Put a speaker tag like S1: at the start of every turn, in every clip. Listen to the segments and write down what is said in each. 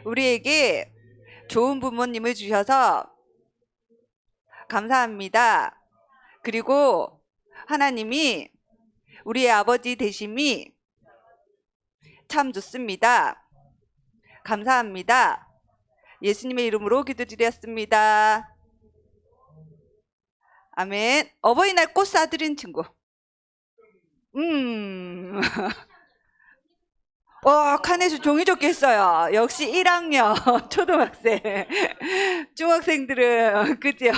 S1: 우리에게 좋은 부모님을 주셔서 감사합니다. 그리고 하나님이 우리의 아버지 되심이 참 좋습니다. 감사합니다. 예수님의 이름으로 기도드렸습니다. 아멘. 어버이날 꽃 사드린 친구. 칸에서 종이 접기 했어요. 역시 1학년 초등학생. 중학생들은 그죠?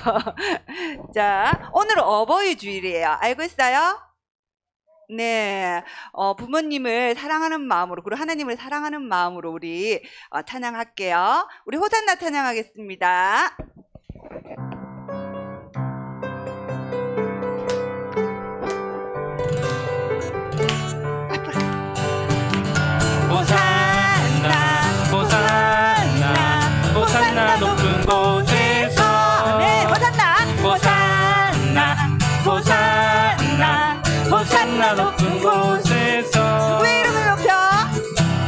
S1: 자, 오늘은 어버이 주일이에요. 알고 있어요? 네, 부모님을 사랑하는 마음으로, 그리고 하나님을 사랑하는 마음으로 우리 찬양할게요. 우리 호산나 찬양하겠습니다.
S2: 호산나 호산나 호산나 높은 곳에서
S1: 네, 호산나
S2: 호산나 호산나 호산나 높은 곳에서
S1: 주의 이름을 높여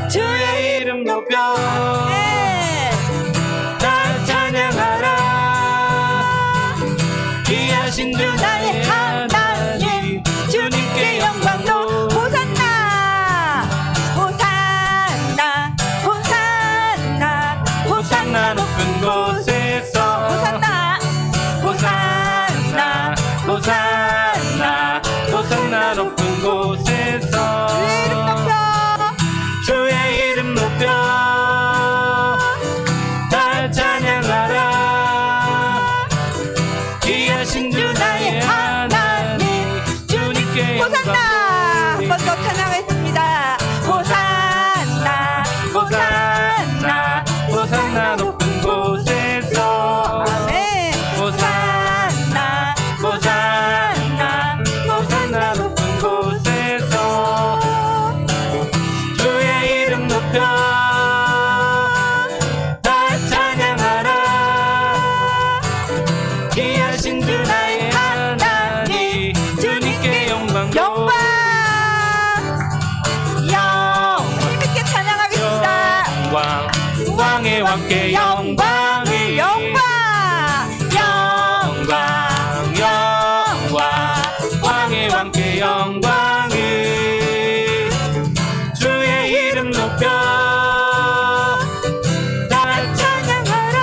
S2: 주의 이름 높여
S1: 네.
S2: 다 찬양하라 귀하신 주 나의 하나님 주님께 영광도
S1: 호산나 호산나 호산나
S2: 호산나 높은 곳에서
S1: 호산나
S2: 호산나 호산나 호산나 높은 곳에서
S1: 주의 이름 높여
S2: 주의 이름 높여 다 찬양하라 귀하신 주 나의 하나님 주님께
S1: 호산나 한 번 더 찬양하겠습니다. 호산나
S2: 호산나 호산나 높은 곳에서
S1: 아멘.
S2: 호산나 호산나 호산나 높은 곳에서 주의 이름 높여 다 찬양하라 귀하신 주 나의 하나님 주님께 영광
S1: 영광 힘있게 찬양하겠습니다.
S2: 영광 왕의 왕께 영광이
S1: 영광
S2: 영광 영광 왕의 왕께 영광이 주의 이름 높여 다 찬양하라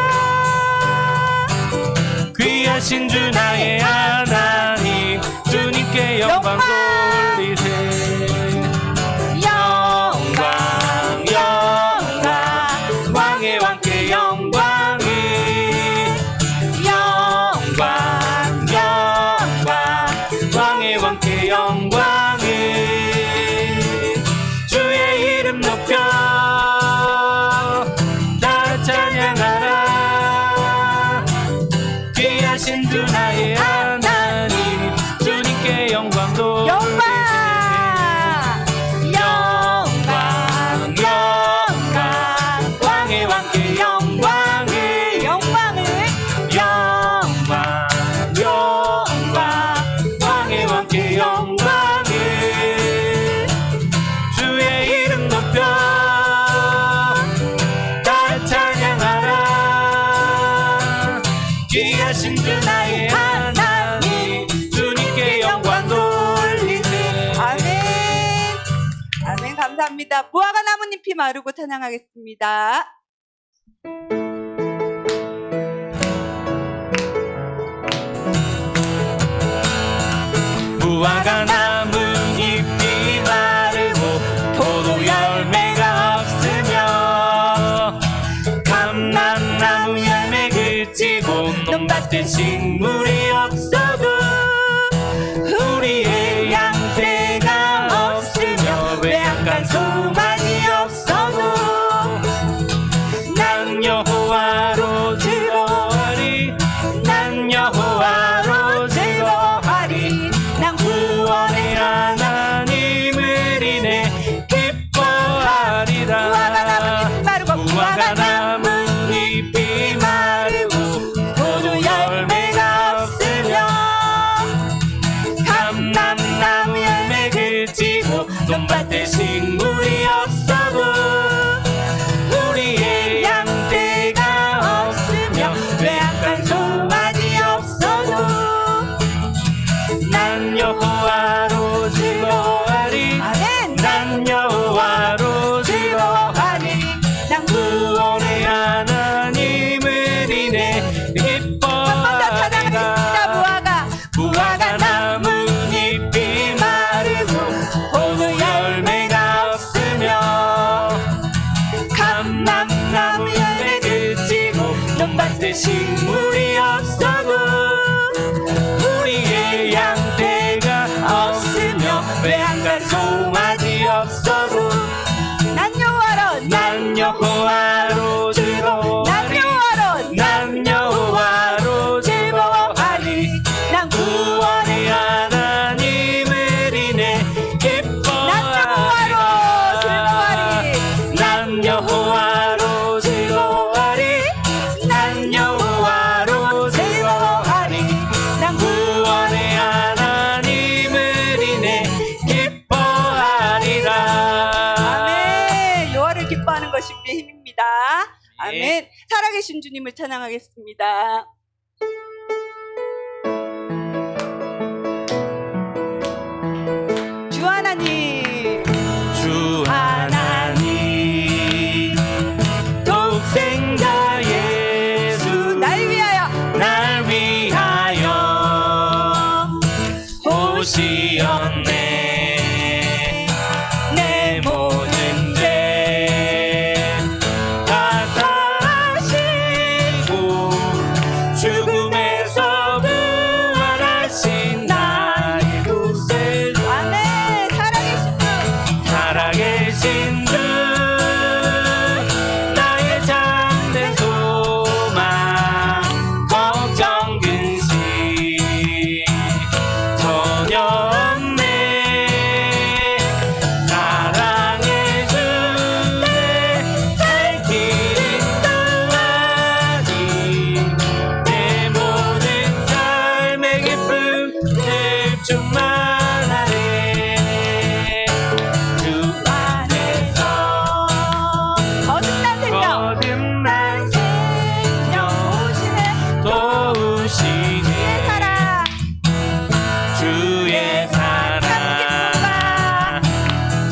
S2: 귀하신 주 나의 하나님 주님께 영광 돌리세 영광 영광 왕의 왕께 영광이 영광 영광 왕의 왕께 영광이 주의 이름 높여 다 찬양하라 귀하신 주 나의 하나님 주님께 영광 돌리세
S1: 영광
S2: 영광 영광 왕의 왕께 영광이
S1: 영광을
S2: 영광 영광 왕의 왕께 영광이 주의 이름 높여 다 찬양하라 귀하신 주 나의 하나님 주님께 영광 돌리세
S1: 아멘. 아멘. 감사합니다. 무화과 나뭇잎이 마르고 찬양하겠습니다.
S2: 무화과 나뭇잎이 마르고 포도 열매가 없으며 감람나무 열매 그치고 논밭에 식물이 없어도 우리의 양떼가 없으며 외양간 소만이 없어도 난 여호와로 즐거워하리 난 여호와로 즐거워하리
S1: 난
S2: 구원의 하나님을 인해 기뻐하리라
S1: 무화과 나뭇잎이 마르고
S2: 무화과 나뭇잎이 마르고 포도 열매가 없으며 감람
S1: 나무 열매
S2: 그치고 논밭에 식물이 없어도 우리의 양떼가 없으며 외양간 송아지 없어도
S1: 난 여호와로
S2: 난 여호와로 즐거워하리 난 여호와로 즐거워하리
S1: 난
S2: 구원의 하나님을 인해 기뻐하리라 난 여호와로 즐거워하리 난 여호와로 즐거워하리
S1: 난
S2: 구원의 하나님을 인해 기뻐하리라
S1: 아멘. 여호와를 기뻐하는 것이 우리의 힘입니다. 아멘. 살아계신 주님을 찬양하겠습니다. 주 하나님,
S2: 주 하나님 독생자 예수
S1: 날 위하여
S2: 날 위하여 오시었네 내 모든 죄 다 사하시고 죽음에서 부활하신 나의 구세주
S1: 아멘. 살아계신 주,
S2: 살아계신 주 나의 잠든 소망 걱정 근심 전혀 없네 사랑해 주네 갈 길은 떠나니 내 모든 삶의 기쁨 늘 충만하네 주 안에서
S1: 거듭난 생명,
S2: 거듭난 생명
S1: 오시네
S2: 도우시네
S1: 사랑,
S2: 주의 사랑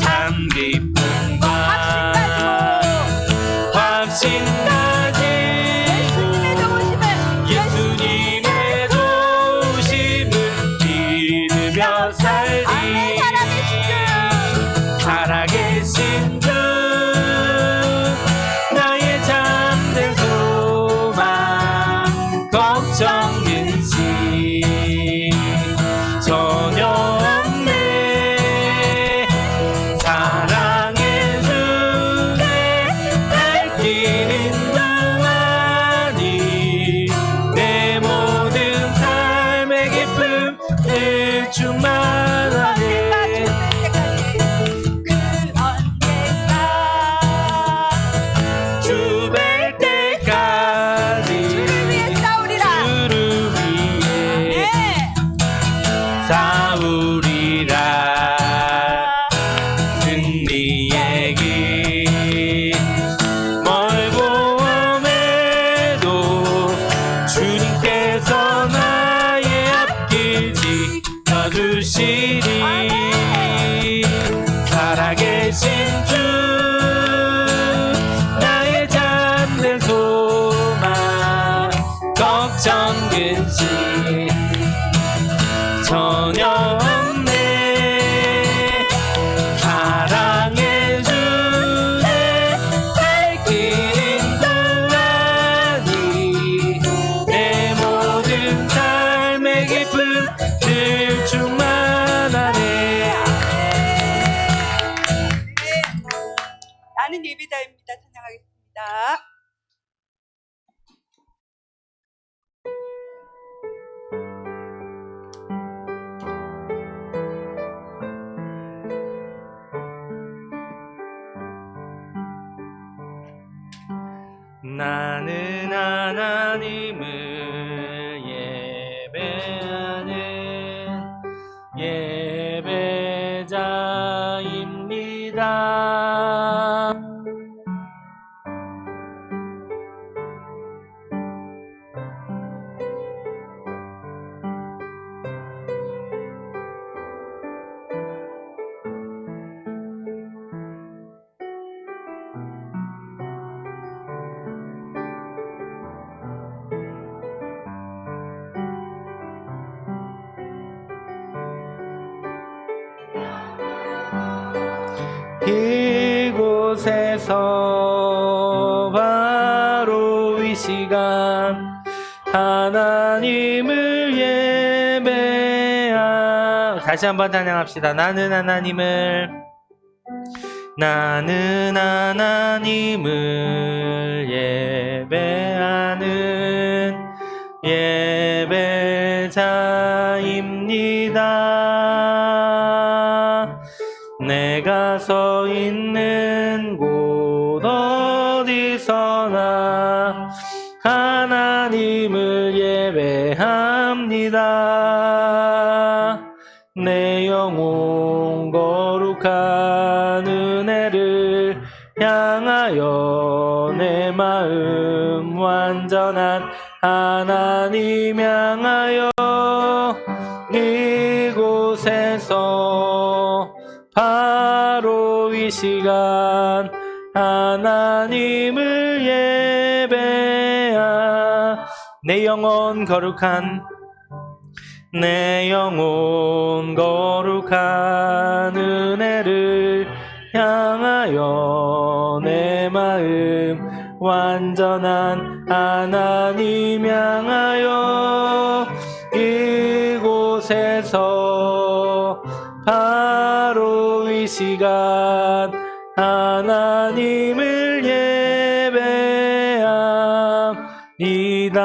S2: 참 기쁨과 확신 가지고 예수님의 도우심을 믿으며 살리 살아계신 주 나의 잠든 소망 걱정 근심 전혀 없네 사랑해 주네 갈 길은 동안이 내 모든 삶의 기쁨 늘 충만하네 주 뵐 때까지
S1: 주를 위해 싸우리라.
S2: 주를 위해 싸우리라 승리의 길 멀고 험해도 주님께서 나의 앞길 지켜주시리 살아계신 주 나의 잠든 소망 걱정 근심 전혀 없네 사랑해 주네 갈 길은 동안이 내 모든 삶의 기쁨 늘 충만하네
S1: 나는 예배자입니다. 찬양하겠습니다.
S2: 나는 하나님을 예배하는 예배자입니다. 이 시간 하나님을 다시 한번 찬양합시다. 나는 하나님을 예배하는 예배자입니다. 내가 서 있는 곳 어디서나 하나님을 예배합니다. 내 영혼 거룩한 은혜를 향하여 내 마음 완전한 하나님 향하여 이곳에서 바로 이 시간 하나님을 예배하 내 영혼 거룩한 은혜를 향하여 내 마음 완전한 하나님 향하여 이곳에서 바로 이 시간 하나님을 예배합니다.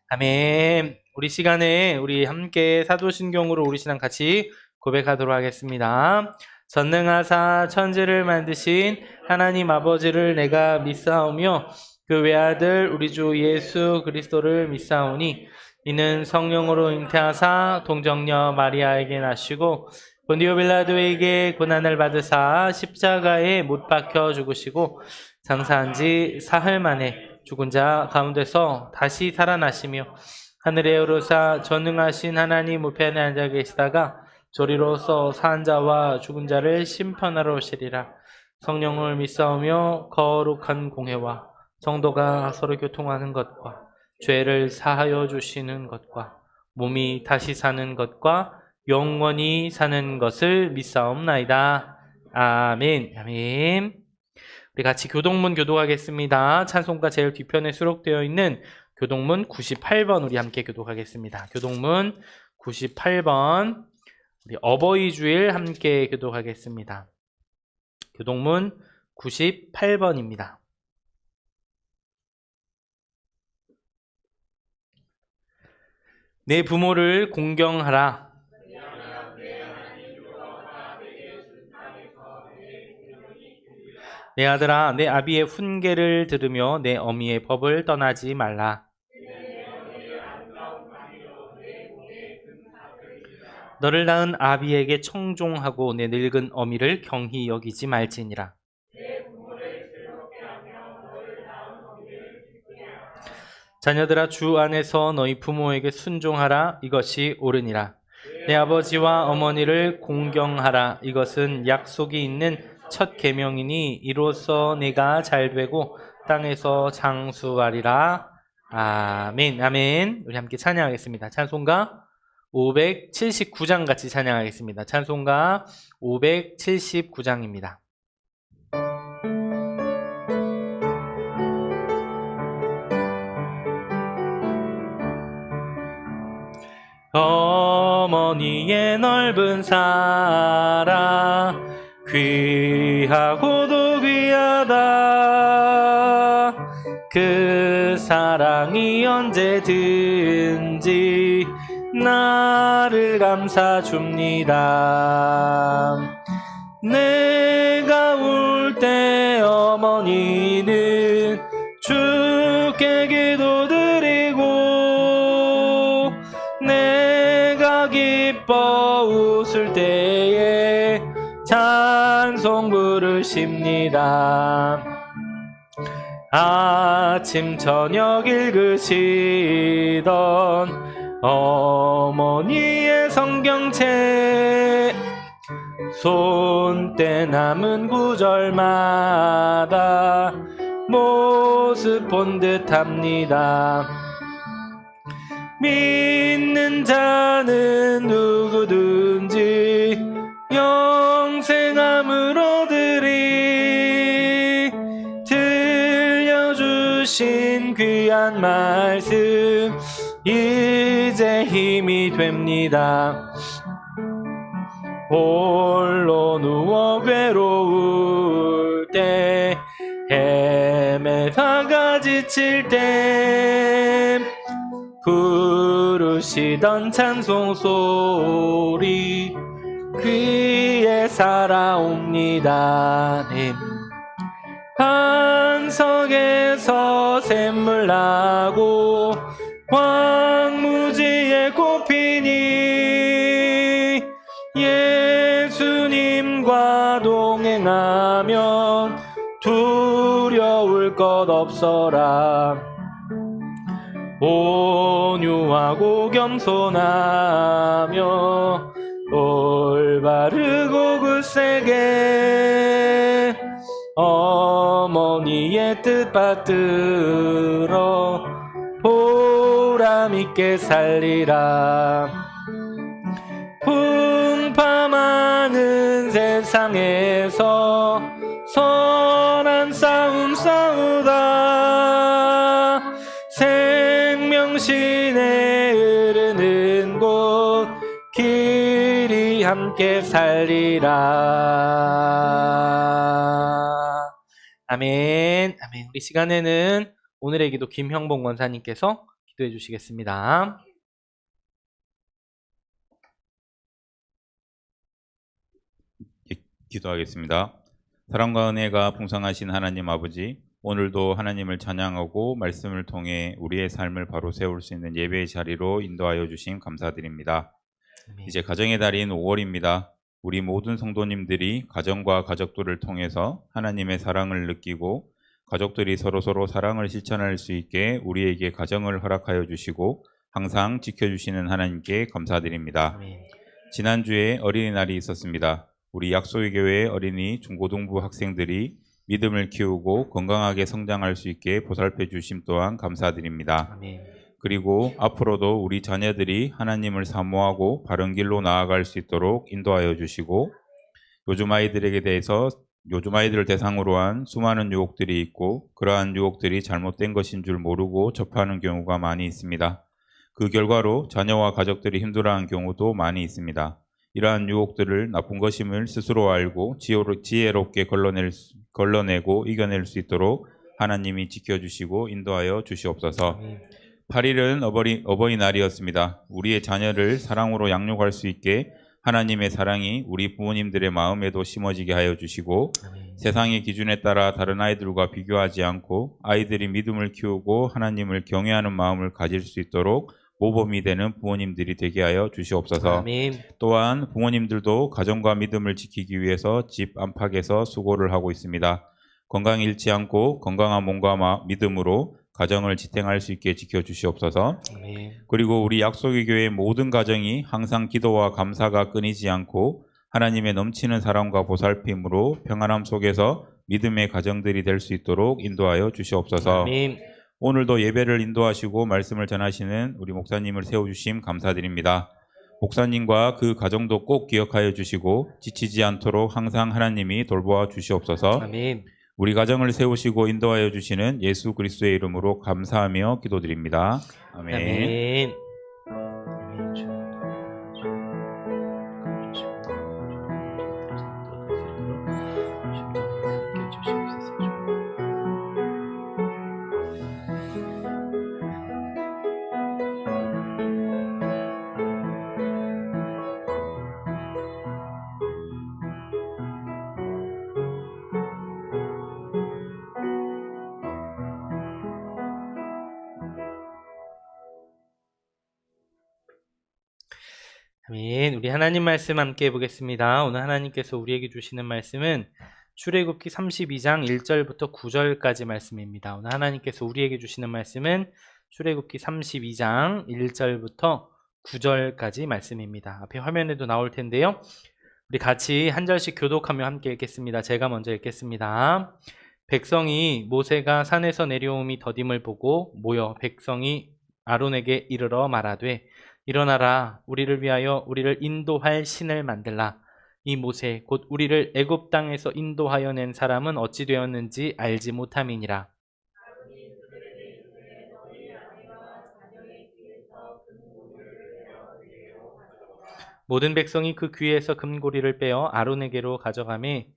S2: 아멘. 우리 시간에 우리 함께 사도신경으로 우리 신앙 같이 고백하도록 하겠습니다. 전능하사 천지를 만드신 하나님 아버지를 내가 믿사오며 그 외아들 우리 주 예수 그리스도를 믿사오니 이는 성령으로 잉태하사 동정녀 마리아에게 나시고 본디오 빌라도에게 고난을 받으사 십자가에 못 박혀 죽으시고 장사한 지 사흘 만에 죽은 자 가운데서 다시 살아나시며 하늘에 오르사 전능하신 하나님 우편에 앉아 계시다가 저리로서 산 자와 죽은 자를 심판하러 오시리라. 성령을 믿사오며 거룩한 공회와 성도가 서로 교통하는 것과 죄를 사하여 주시는 것과 몸이 다시 사는 것과 영원히 사는 것을 믿사옵나이다. 아멘. 아멘. 우리 같이 교동문 교독하겠습니다. 찬송가 제일 뒤편에 수록되어 있는 교동문 98번 우리 함께 교독하겠습니다. 교동문 98번 우리 어버이 주일 함께 교독하겠습니다. 교동문 98번입니다. 내 부모를 공경하라. 내 아들아, 내 아비의 훈계를 들으며 내 어미의 법을 떠나지 말라. 너를 낳은 아비에게 청종하고 내 늙은 어미를 경히 여기지 말지니라. 자녀들아, 주 안에서 너희 부모에게 순종하라. 이것이 옳으니라. 내 아버지와 어머니를 공경하라. 이것은 약속이 있는 첫 계명이니 이로써 내가 잘되고 땅에서 장수하리라. 아멘. 아멘. 우리 함께 찬양하겠습니다. 찬송가 579장 같이 찬양하겠습니다. 찬송가 579장입니다. 어머니의 넓은 사랑 귀하고도 귀하다. 그 사랑이 언제든지 나를 감싸줍니다. 내가 울 때 어머니는 주께 기도드리고 내가 기뻐 웃을 때에 찬송 부르십니다. 아침 저녁 읽으시던 어머니의 성경책 손때 남은 구절마다 모습 본 듯합니다. 믿는 자는 누구든지 영생함을 얻으리. 주신 귀한 말씀 이제 힘이 됩니다. 홀로 누워 괴로울 때 헤매다가 지칠 때 부르시던 찬송 소리 귀에 살아옵니다. 네. 반석에서 샘물 나고 황무지에 꽃피니 예수님과 동행하면 두려울 것 없어라. 온유하고 겸손하며 올바르고 굳세게 어머니의 뜻 받들어 보람있게 살리라. 풍파많은 세상에서 선한 싸움 싸우다 생명신에 흐르는 곳 길이 함께 살리라. 아멘. 아멘. 우리 시간에는 오늘의 기도 김형봉 원사님께서 기도해 주시겠습니다.
S3: 기도하겠습니다. 사랑과 은혜가 풍성하신 하나님 아버지, 오늘도 하나님을 찬양하고 말씀을 통해 우리의 삶을 바로 세울 수 있는 예배의 자리로 인도하여 주심 감사드립니다. 이제 가정의 달인 5월입니다. 우리 모든 성도님들이 가정과 가족들을 통해서 하나님의 사랑을 느끼고 가족들이 서로서로 사랑을 실천할 수 있게 우리에게 가정을 허락하여 주시고 항상 지켜주시는 하나님께 감사드립니다. 지난주에 어린이날이 있었습니다. 우리 약소의 교회 어린이 중고등부 학생들이 믿음을 키우고 건강하게 성장할 수 있게 보살펴 주심 또한 감사드립니다.
S2: 아멘.
S3: 그리고 앞으로도 우리 자녀들이 하나님을 사모하고 바른 길로 나아갈 수 있도록 인도하여 주시고 요즘 아이들을 대상으로 한 수많은 유혹들이 있고 그러한 유혹들이 잘못된 것인 줄 모르고 접하는 경우가 많이 있습니다. 그 결과로 자녀와 가족들이 힘들어하는 경우도 많이 있습니다. 이러한 유혹들을 나쁜 것임을 스스로 알고 지혜롭게 걸러내고 이겨낼 수 있도록 하나님이 지켜주시고 인도하여 주시옵소서. 8일은 어버이날이었습니다. 우리의 자녀를 사랑으로 양육할 수 있게 하나님의 사랑이 우리 부모님들의 마음에도 심어지게 하여 주시고 세상의 기준에 따라 다른 아이들과 비교하지 않고 아이들이 믿음을 키우고 하나님을 경외하는 마음을 가질 수 있도록 모범이 되는 부모님들이 되게 하여 주시옵소서.
S2: 아멘.
S3: 또한 부모님들도 가정과 믿음을 지키기 위해서 집 안팎에서 수고를 하고 있습니다. 건강 잃지 않고 건강한 몸과 믿음으로 가정을 지탱할 수 있게 지켜주시옵소서.
S2: 아멘.
S3: 그리고 우리 약속의 교회 모든 가정이 항상 기도와 감사가 끊이지 않고 하나님의 넘치는 사랑과 보살핌으로 평안함 속에서 믿음의 가정들이 될 수 있도록 인도하여 주시옵소서.
S2: 아멘.
S3: 오늘도 예배를 인도하시고 말씀을 전하시는 우리 목사님을 세워주심 감사드립니다. 목사님과 그 가정도 꼭 기억하여 주시고 지치지 않도록 항상 하나님이 돌보아 주시옵소서.
S2: 아멘.
S3: 우리 가정을 세우시고 인도하여 주시는 예수 그리스도의 이름으로 감사하며 기도드립니다. 아멘.
S2: 아멘. 아멘. 우리 하나님 말씀 함께 보겠습니다. 오늘 하나님께서 우리에게 주시는 말씀은 출애굽기 32장 1절부터 9절까지 말씀입니다. 오늘 하나님께서 우리에게 주시는 말씀은 출애굽기 32장 1절부터 9절까지 말씀입니다. 앞에 화면에도 나올 텐데요. 우리 같이 한 절씩 교독하며 함께 읽겠습니다. 제가 먼저 읽겠습니다. 백성이 모세가 산에서 내려옴이 더딤을 보고 모여 백성이 아론에게 이르러 말하되 일어나라, 우리를 위하여 우리를 인도할 신을 만들라. 이 모세 곧 우리를 애굽 땅에서 인도하여 낸 사람은 어찌 되었는지 알지 못함이니라. 모든 백성이 그 귀에서 금고리를 빼어 아론에게로 가져가매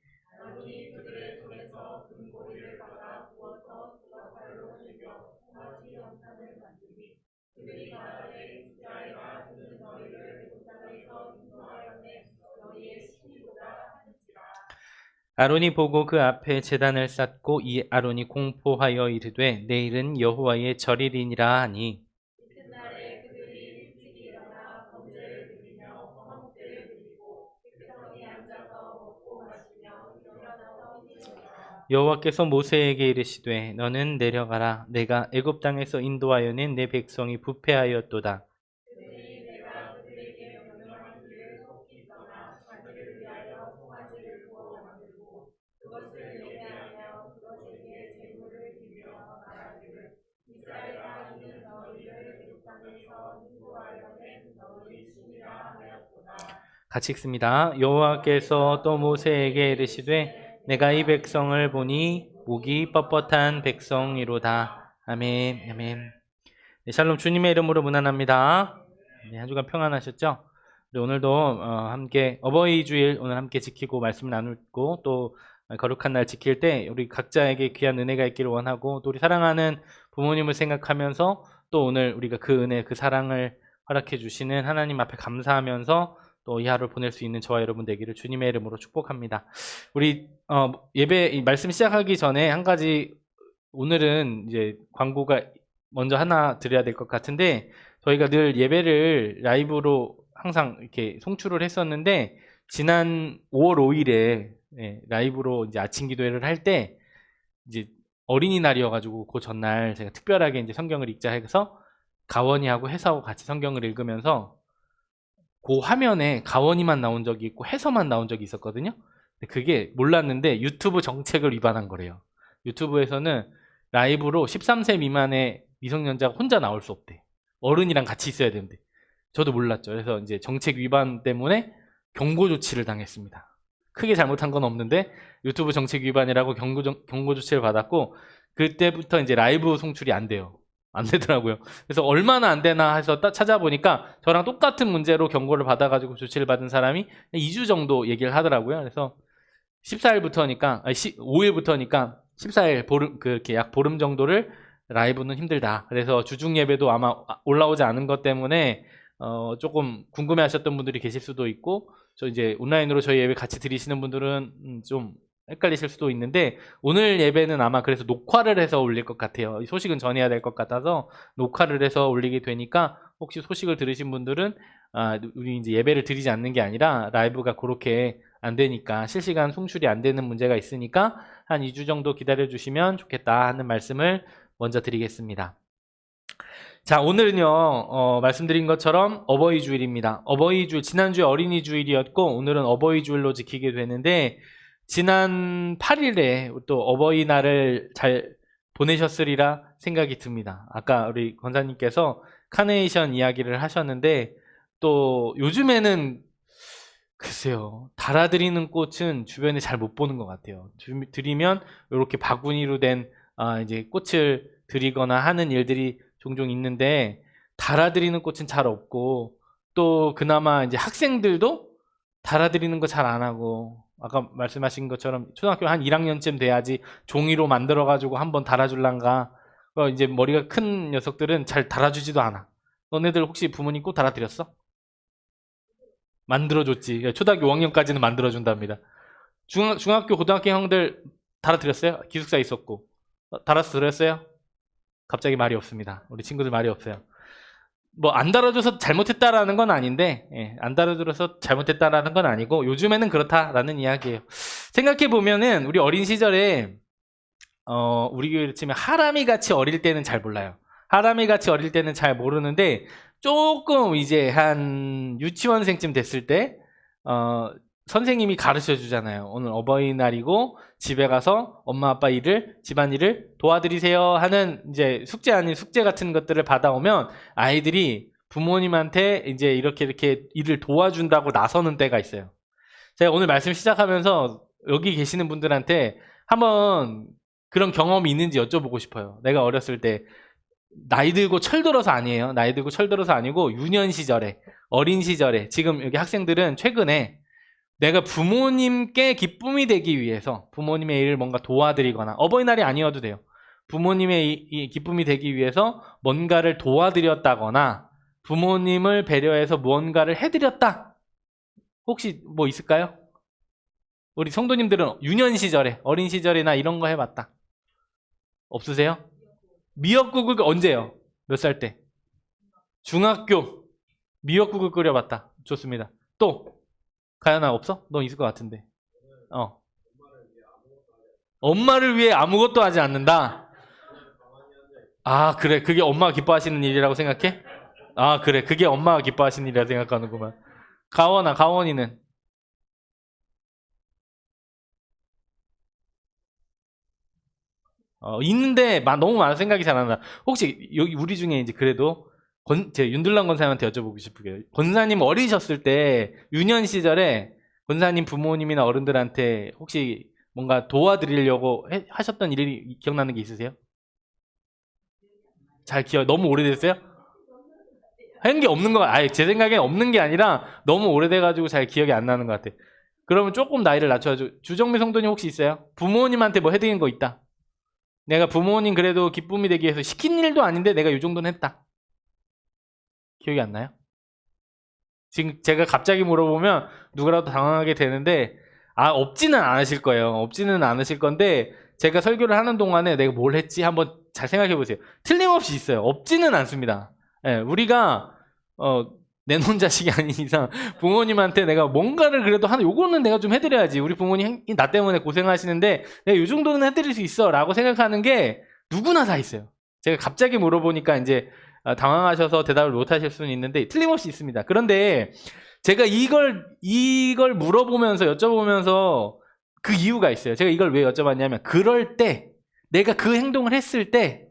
S2: 아론이 보고 그 앞에 제단을 쌓고 이 아론이 공포하여 이르되 내일은 여호와의 절일이니라 하니 여호와께서 모세에게 이르시되 너는 내려가라 내가 애굽 땅에서 인도하여 낸 내 백성이 부패하였도다. 같이 읽습니다. 여호와께서 또 모세에게 이르시되 내가 이 백성을 보니 목이 뻣뻣한 백성이로다. 아멘. 아멘. 네, 샬롬 주님의 이름으로 문안합니다. 네, 한 주간 평안하셨죠? 네, 오늘도 함께 어버이 주일 오늘 함께 지키고 말씀 나누고 또 거룩한 날 지킬 때 우리 각자에게 귀한 은혜가 있기를 원하고 또 우리 사랑하는 부모님을 생각하면서 또 오늘 우리가 그 은혜 그 사랑을 허락해 주시는 하나님 앞에 감사하면서 또 이 하루를 보낼 수 있는 저와 여러분 되기를 주님의 이름으로 축복합니다. 우리 예배 말씀 시작하기 전에 한 가지 오늘은 이제 광고가 먼저 하나 드려야 될 것 같은데 저희가 늘 예배를 라이브로 항상 이렇게 송출을 했었는데 지난 5월 5일에 라이브로 이제 아침 기도회를 할 때 이제 어린이날이어가지고 그 전날 제가 특별하게 이제 성경을 읽자 해서 가원이하고 해서하고 같이 성경을 읽으면서 그 화면에 가원이만 나온 적이 있고 해서만 나온 적이 있었거든요. 근데 그게 몰랐는데 유튜브 정책을 위반한 거래요. 유튜브에서는 라이브로 13세 미만의 미성년자가 혼자 나올 수 없대. 어른이랑 같이 있어야 되는데. 저도 몰랐죠. 그래서 이제 정책 위반 때문에 경고 조치를 당했습니다. 크게 잘못한 건 없는데 유튜브 정책 위반이라고 경고 조치를 받았고 그때부터 이제 라이브 송출이 안 돼요. 안 되더라고요. 그래서 얼마나 안 되나 해서 찾아보니까 저랑 똑같은 문제로 경고를 받아가지고 조치를 받은 사람이 2주 정도 얘기를 하더라고요. 그래서 14일부터니까, 5일부터니까 14일 그렇게 약 보름 정도를 라이브는 힘들다. 그래서 주중 예배도 아마 올라오지 않은 것 때문에 조금 궁금해하셨던 분들이 계실 수도 있고, 저 이제 온라인으로 저희 예배 같이 드리시는 분들은 좀 헷갈리실 수도 있는데 오늘 예배는 아마 그래서 녹화를 해서 올릴 것 같아요. 소식은 전해야 될 것 같아서 녹화를 해서 올리게 되니까 혹시 소식을 들으신 분들은 우리 이제 예배를 드리지 않는 게 아니라 라이브가 그렇게 안 되니까 실시간 송출이 안 되는 문제가 있으니까 한 2주 정도 기다려 주시면 좋겠다 하는 말씀을 먼저 드리겠습니다. 자, 오늘은요 말씀드린 것처럼 어버이 주일입니다. 어버이 주일, 지난주에 어린이 주일이었고 오늘은 어버이 주일로 지키게 되는데 지난 8일에 또 어버이날을 잘 보내셨으리라 생각이 듭니다. 아까 우리 권사님께서 카네이션 이야기를 하셨는데 또 요즘에는 글쎄요, 달아드리는 꽃은 주변에 잘 못 보는 것 같아요. 드리면 이렇게 바구니로 된 이제 꽃을 드리거나 하는 일들이 종종 있는데 달아드리는 꽃은 잘 없고 또 그나마 이제 학생들도 달아드리는 거 잘 안 하고 아까 말씀하신 것처럼 초등학교 한 1학년쯤 돼야지 종이로 만들어가지고 한번 달아줄란가. 이제 머리가 큰 녀석들은 잘 달아주지도 않아. 너네들 혹시 부모님 꽃 달아드렸어? 만들어줬지. 초등학교 5학년까지는 만들어준답니다. 중학교, 고등학교 형들 달아드렸어요? 기숙사 있었고. 달아서 드렸어요? 갑자기 말이 없습니다. 우리 친구들 말이 없어요. 뭐 안 달아줘서 잘못했다라는 건 아닌데 안 달아줘서 잘못했다라는 건 아니고 요즘에는 그렇다라는 이야기예요. 생각해보면은 우리 어린 시절에 우리 교회를 치면 하람이 같이 어릴 때는 잘 몰라요. 하람이 같이 어릴 때는 잘 모르는데 조금 이제 한 유치원생쯤 됐을 때 선생님이 가르쳐 주잖아요. 오늘 어버이날이고 집에 가서 엄마 아빠 일을 집안일을 도와드리세요 하는 이제 숙제 아닌 숙제 같은 것들을 받아오면 아이들이 부모님한테 이제 이렇게 일을 도와준다고 나서는 때가 있어요. 제가 오늘 말씀 시작하면서 여기 계시는 분들한테 한번 그런 경험이 있는지 여쭤보고 싶어요. 내가 어렸을 때 나이 들고 철들어서 아니에요. 나이 들고 철들어서 아니고 유년 시절에, 어린 시절에, 지금 여기 학생들은 최근에 내가 부모님께 기쁨이 되기 위해서 부모님의 일을 뭔가 도와드리거나, 어버이날이 아니어도 돼요. 부모님의 이 기쁨이 되기 위해서 뭔가를 도와드렸다거나 부모님을 배려해서 무언가를 해드렸다. 혹시 뭐 있을까요? 우리 성도님들은 유년 시절에, 어린 시절이나 이런 거 해봤다. 없으세요? 미역국을 언제요? 몇 살 때? 중학교. 미역국을 끓여봤다. 좋습니다. 또 가연아 없어? 너 있을 것 같은데. 엄마를 위해 아무것도 하지 않는다. 아, 그래. 그게 엄마가 기뻐하시는 일이라고 생각해? 아, 그래. 그게 엄마가 기뻐하시는 일이라고 생각하는구만. 가원이는? 있는데 너무 많은 생각이 잘 안 나. 혹시 여기 우리 중에 이제 그래도 제가 윤들랑 권사님한테 여쭤보고 싶어요. 권사님 어리셨을 때 유년 시절에 권사님 부모님이나 어른들한테 혹시 뭔가 도와드리려고 하셨던 일이 기억나는 게 있으세요? 잘 너무 오래됐어요? 한 게 없는 거, 제 생각엔 없는 게 아니라 너무 오래돼가지고 잘 기억이 안 나는 것 같아. 그러면 조금 나이를 낮춰가지고, 주정미 성도님 혹시 있어요? 부모님한테 뭐 해드린 거 있다? 내가 부모님 그래도 기쁨이 되기 위해서 시킨 일도 아닌데 내가 이 정도는 했다. 기억이 안 나요? 지금 제가 갑자기 물어보면 누구라도 당황하게 되는데, 없지는 않으실 거예요. 없지는 않으실 건데, 제가 설교를 하는 동안에 내가 뭘 했지 한번 잘 생각해 보세요. 틀림없이 있어요. 없지는 않습니다. 예, 우리가 내놓은 자식이 아닌 이상 부모님한테 내가 뭔가를 그래도 요거는 내가 좀 해드려야지. 우리 부모님 나 때문에 고생하시는데 내가 이 정도는 해드릴 수 있어 라고 생각하는 게 누구나 다 있어요. 제가 갑자기 물어보니까 이제 당황하셔서 대답을 못 하실 수는 있는데 틀림없이 있습니다. 그런데 제가 이걸 물어보면서 여쭤보면서 그 이유가 있어요. 제가 이걸 왜 여쭤봤냐면, 그럴 때 내가 그 행동을 했을 때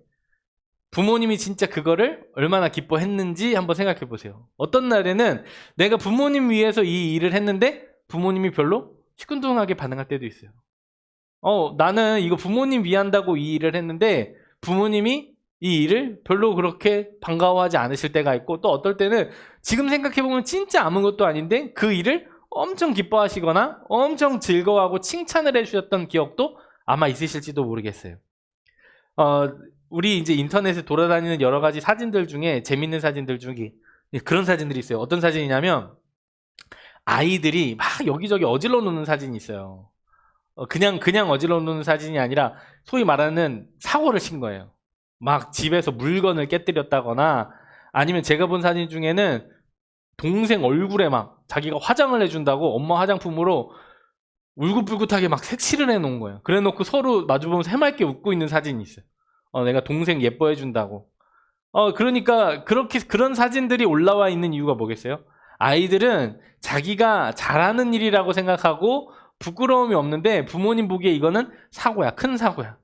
S2: 부모님이 진짜 그거를 얼마나 기뻐했는지 한번 생각해 보세요. 어떤 날에는 내가 부모님 위해서 이 일을 했는데 부모님이 별로 시큰둥하게 반응할 때도 있어요. 나는 이거 부모님 위한다고 이 일을 했는데 부모님이 이 일을 별로 그렇게 반가워하지 않으실 때가 있고, 또 어떨 때는 지금 생각해 보면 진짜 아무것도 아닌데 그 일을 엄청 기뻐하시거나 엄청 즐거워하고 칭찬을 해주셨던 기억도 아마 있으실지도 모르겠어요. 우리 이제 인터넷에 돌아다니는 여러 가지 사진들 중에 재밌는 사진들 중에 그런 사진들이 있어요. 어떤 사진이냐면 아이들이 막 여기저기 어질러 놓는 사진이 있어요. 그냥 어질러 놓는 사진이 아니라 소위 말하는 사고를 친 거예요. 막 집에서 물건을 깨뜨렸다거나, 아니면 제가 본 사진 중에는 동생 얼굴에 막 자기가 화장을 해준다고 엄마 화장품으로 울긋불긋하게 막 색칠을 해놓은 거예요. 그래 놓고 서로 마주보면서 해맑게 웃고 있는 사진이 있어요. 내가 동생 예뻐해준다고. 그러니까 그런 사진들이 올라와 있는 이유가 뭐겠어요? 아이들은 자기가 잘하는 일이라고 생각하고 부끄러움이 없는데 부모님 보기에 이거는 사고야, 큰 사고야.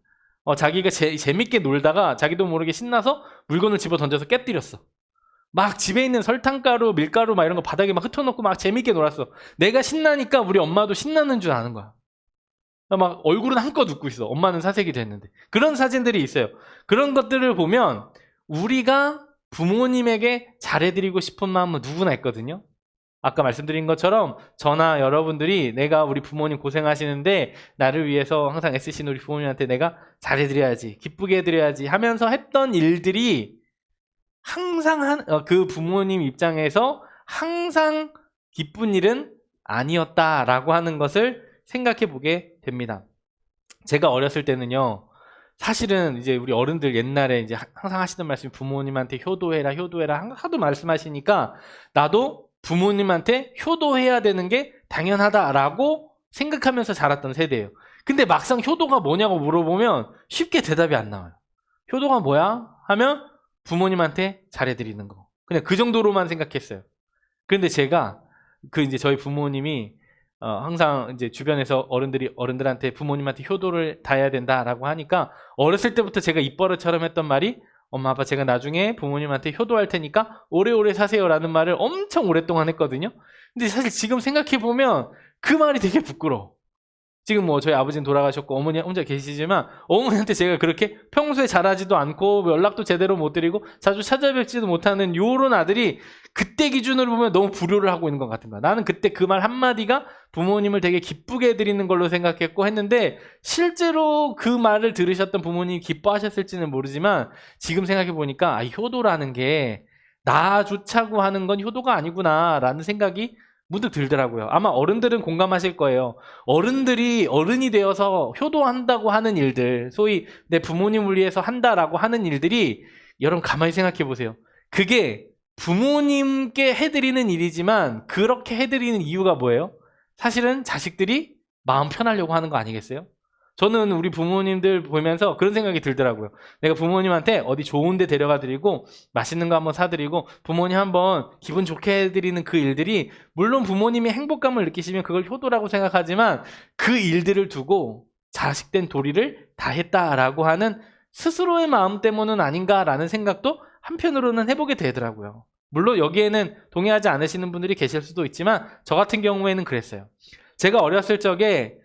S2: 자기가 재밌게 놀다가 자기도 모르게 신나서 물건을 집어 던져서 깨뜨렸어. 막 집에 있는 설탕가루, 밀가루 막 이런 거 바닥에 막 흩어놓고 막 재밌게 놀았어. 내가 신나니까 우리 엄마도 신나는 줄 아는 거야. 막 얼굴은 한껏 웃고 있어. 엄마는 사색이 됐는데. 그런 사진들이 있어요. 그런 것들을 보면 우리가 부모님에게 잘해드리고 싶은 마음은 누구나 있거든요. 아까 말씀드린 것처럼 저나 여러분들이 내가 우리 부모님 고생하시는데 나를 위해서 항상 애쓰신 우리 부모님한테 내가 잘해드려야지, 기쁘게 해드려야지 하면서 했던 일들이 항상 그 부모님 입장에서 항상 기쁜 일은 아니었다라고 하는 것을 생각해 보게 됩니다. 제가 어렸을 때는요, 사실은 이제 우리 어른들 옛날에 이제 항상 하시던 말씀이 부모님한테 효도해라 하도 말씀하시니까 나도 부모님한테 효도해야 되는 게 당연하다라고 생각하면서 자랐던 세대예요. 근데 막상 효도가 뭐냐고 물어보면 쉽게 대답이 안 나와요. 효도가 뭐야? 하면 부모님한테 잘해드리는 거. 그냥 그 정도로만 생각했어요. 그런데 제가 이제 저희 부모님이 항상 이제 주변에서 어른들한테 부모님한테 효도를 다해야 된다라고 하니까 어렸을 때부터 제가 입버릇처럼 했던 말이, 엄마 아빠 제가 나중에 부모님한테 효도할 테니까 오래오래 사세요라는 말을 엄청 오랫동안 했거든요. 근데 사실 지금 생각해 보면 그 말이 되게 부끄러워. 지금 뭐 저희 아버지는 돌아가셨고 어머니 혼자 계시지만 어머니한테 제가 그렇게 평소에 잘하지도 않고 연락도 제대로 못 드리고 자주 찾아뵙지도 못하는 요런 아들이 그때 기준으로 보면 너무 불효를 하고 있는 것 같은 거야. 나는 그때 그 말 한마디가 부모님을 되게 기쁘게 해드리는 걸로 생각했고 했는데 실제로 그 말을 들으셨던 부모님이 기뻐하셨을지는 모르지만 지금 생각해보니까 효도라는 게 나 좋자고 하는 건 효도가 아니구나 라는 생각이 문득 들더라고요. 아마 어른들은 공감하실 거예요. 어른들이 어른이 되어서 효도한다고 하는 일들, 소위 내 부모님을 위해서 한다라고 하는 일들이 여러분 가만히 생각해 보세요. 그게 부모님께 해드리는 일이지만 그렇게 해드리는 이유가 뭐예요? 사실은 자식들이 마음 편하려고 하는 거 아니겠어요? 저는 우리 부모님들 보면서 그런 생각이 들더라고요. 내가 부모님한테 어디 좋은 데 데려가 드리고 맛있는 거 한번 사드리고 부모님 한번 기분 좋게 해드리는 그 일들이 물론 부모님이 행복감을 느끼시면 그걸 효도라고 생각하지만 그 일들을 두고 자식된 도리를 다 했다라고 하는 스스로의 마음 때문은 아닌가라는 생각도 한편으로는 해보게 되더라고요. 물론 여기에는 동의하지 않으시는 분들이 계실 수도 있지만 저 같은 경우에는 그랬어요. 제가 어렸을 적에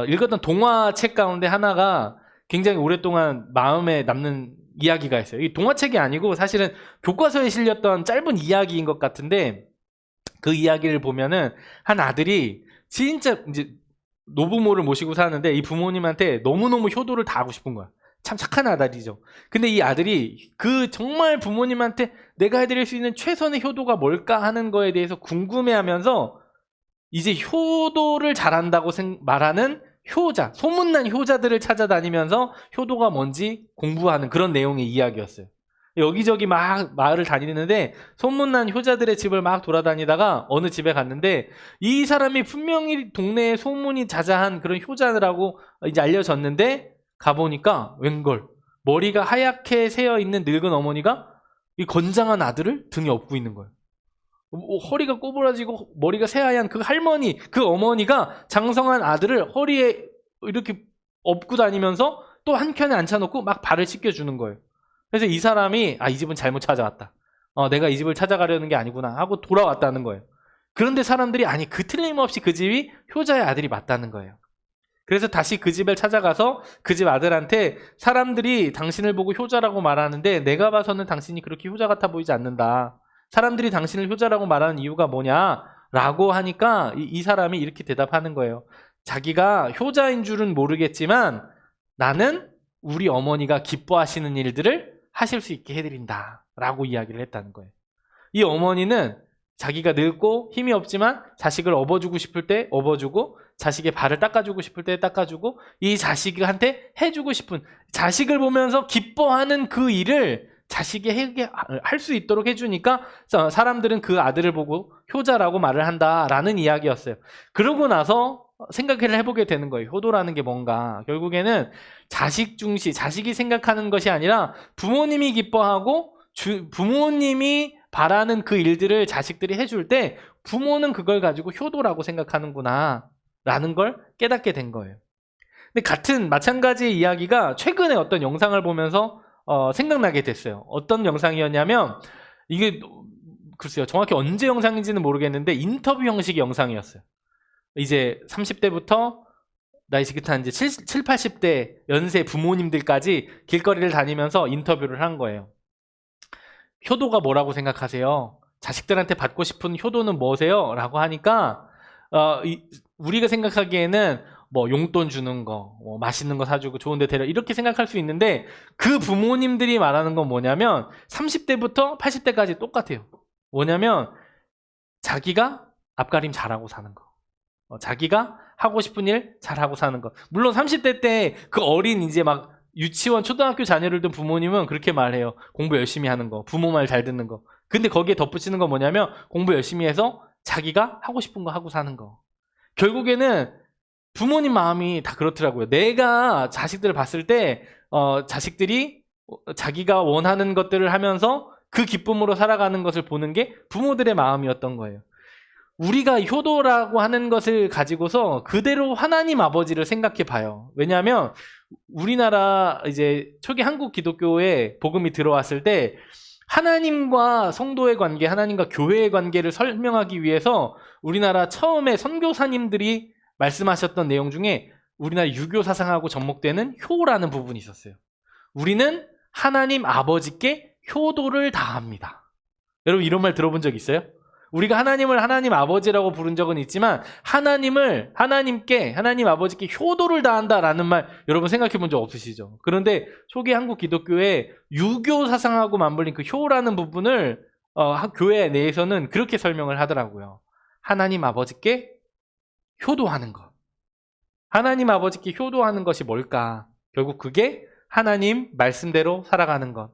S2: 읽었던 동화책 가운데 하나가 굉장히 오랫동안 마음에 남는 이야기가 있어요. 이 동화책이 아니고 사실은 교과서에 실렸던 짧은 이야기인 것 같은데 그 이야기를 보면은 한 아들이 진짜 이제 노부모를 모시고 사는데 이 부모님한테 너무너무 효도를 다 하고 싶은 거야. 참 착한 아들이죠. 근데 이 아들이 그 정말 부모님한테 내가 해드릴 수 있는 최선의 효도가 뭘까 하는 거에 대해서 궁금해하면서 이제 효도를 잘한다고 말하는 효자, 소문난 효자들을 찾아다니면서 효도가 뭔지 공부하는 그런 내용의 이야기였어요. 여기저기 막 마을을 다니는데 소문난 효자들의 집을 막 돌아다니다가 어느 집에 갔는데 이 사람이 분명히 동네에 소문이 자자한 그런 효자라고 이제 알려졌는데 가보니까 웬걸 머리가 하얗게 새어 있는 늙은 어머니가 이 건장한 아들을 등에 업고 있는 거예요. 허리가 꼬부라지고 머리가 새하얀 그 할머니, 그 어머니가 장성한 아들을 허리에 이렇게 업고 다니면서 또 한켠에 앉혀놓고 막 발을 씻겨주는 거예요. 그래서 이 사람이 이 집은 잘못 찾아왔다. 내가 이 집을 찾아가려는 게 아니구나 하고 돌아왔다는 거예요. 그런데 사람들이 그 틀림없이 그 집이 효자의 아들이 맞다는 거예요. 그래서 다시 그 집을 찾아가서 그 집 아들한테 사람들이 당신을 보고 효자라고 말하는데 내가 봐서는 당신이 그렇게 효자 같아 보이지 않는다. 사람들이 당신을 효자라고 말하는 이유가 뭐냐라고 하니까 이 사람이 이렇게 대답하는 거예요. 자기가 효자인 줄은 모르겠지만 나는 우리 어머니가 기뻐하시는 일들을 하실 수 있게 해드린다 라고 이야기를 했다는 거예요. 이 어머니는 자기가 늙고 힘이 없지만 자식을 업어주고 싶을 때 업어주고 자식의 발을 닦아주고 싶을 때 닦아주고 이 자식한테 해주고 싶은 자식을 보면서 기뻐하는 그 일을 자식이 할 수 있도록 해주니까 사람들은 그 아들을 보고 효자라고 말을 한다라는 이야기였어요. 그러고 나서 생각을 해보게 되는 거예요. 효도라는 게 뭔가. 결국에는 자식 중시, 자식이 생각하는 것이 아니라 부모님이 기뻐하고 부모님이 바라는 그 일들을 자식들이 해줄 때 부모는 그걸 가지고 효도라고 생각하는구나 라는 걸 깨닫게 된 거예요. 근데 마찬가지의 이야기가 최근에 어떤 영상을 보면서 생각나게 됐어요. 어떤 영상이었냐면 이게 글쎄요 정확히 언제 영상인지는 모르겠는데 인터뷰 형식의 영상이었어요. 이제 30대부터 나이 지긋한 이제 7, 80대 연세 부모님들까지 길거리를 다니면서 인터뷰를 한 거예요. 효도가 뭐라고 생각하세요? 자식들한테 받고 싶은 효도는 뭐세요? 라고 하니까 우리가 생각하기에는 뭐 용돈 주는 거, 뭐 맛있는 거 사주고 좋은 데 데려 이렇게 생각할 수 있는데 그 부모님들이 말하는 건 뭐냐면 30대부터 80대까지 똑같아요. 뭐냐면 자기가 앞가림 잘하고 사는 거. 자기가 하고 싶은 일 잘하고 사는 거. 물론 30대 때 그 어린 이제 막 유치원, 초등학교 자녀를 둔 부모님은 그렇게 말해요. 공부 열심히 하는 거, 부모 말 잘 듣는 거. 근데 거기에 덧붙이는 건 뭐냐면 공부 열심히 해서 자기가 하고 싶은 거 하고 사는 거. 결국에는 부모님 마음이 다 그렇더라고요. 내가 자식들을 봤을 때 자식들이 자기가 원하는 것들을 하면서 그 기쁨으로 살아가는 것을 보는 게 부모들의 마음이었던 거예요. 우리가 효도라고 하는 것을 가지고서 그대로 하나님 아버지를 생각해 봐요. 왜냐하면 우리나라 이제 초기 한국 기독교에 복음이 들어왔을 때 하나님과 성도의 관계, 하나님과 교회의 관계를 설명하기 위해서 우리나라 처음에 선교사님들이 말씀하셨던 내용 중에 우리나라 유교 사상하고 접목되는 효라는 부분이 있었어요. 우리는 하나님 아버지께 효도를 다합니다. 여러분 이런 말 들어본 적 있어요? 우리가 하나님을 하나님 아버지라고 부른 적은 있지만 하나님 아버지께 효도를 다한다라는 말 여러분 생각해 본 적 없으시죠? 그런데 초기 한국 기독교의 유교 사상하고 맞물린 그 효라는 부분을 교회 내에서는 그렇게 설명을 하더라고요. 하나님 아버지께 효도하는 것. 하나님 아버지께 효도하는 것이 뭘까? 결국 그게 하나님 말씀대로 살아가는 것.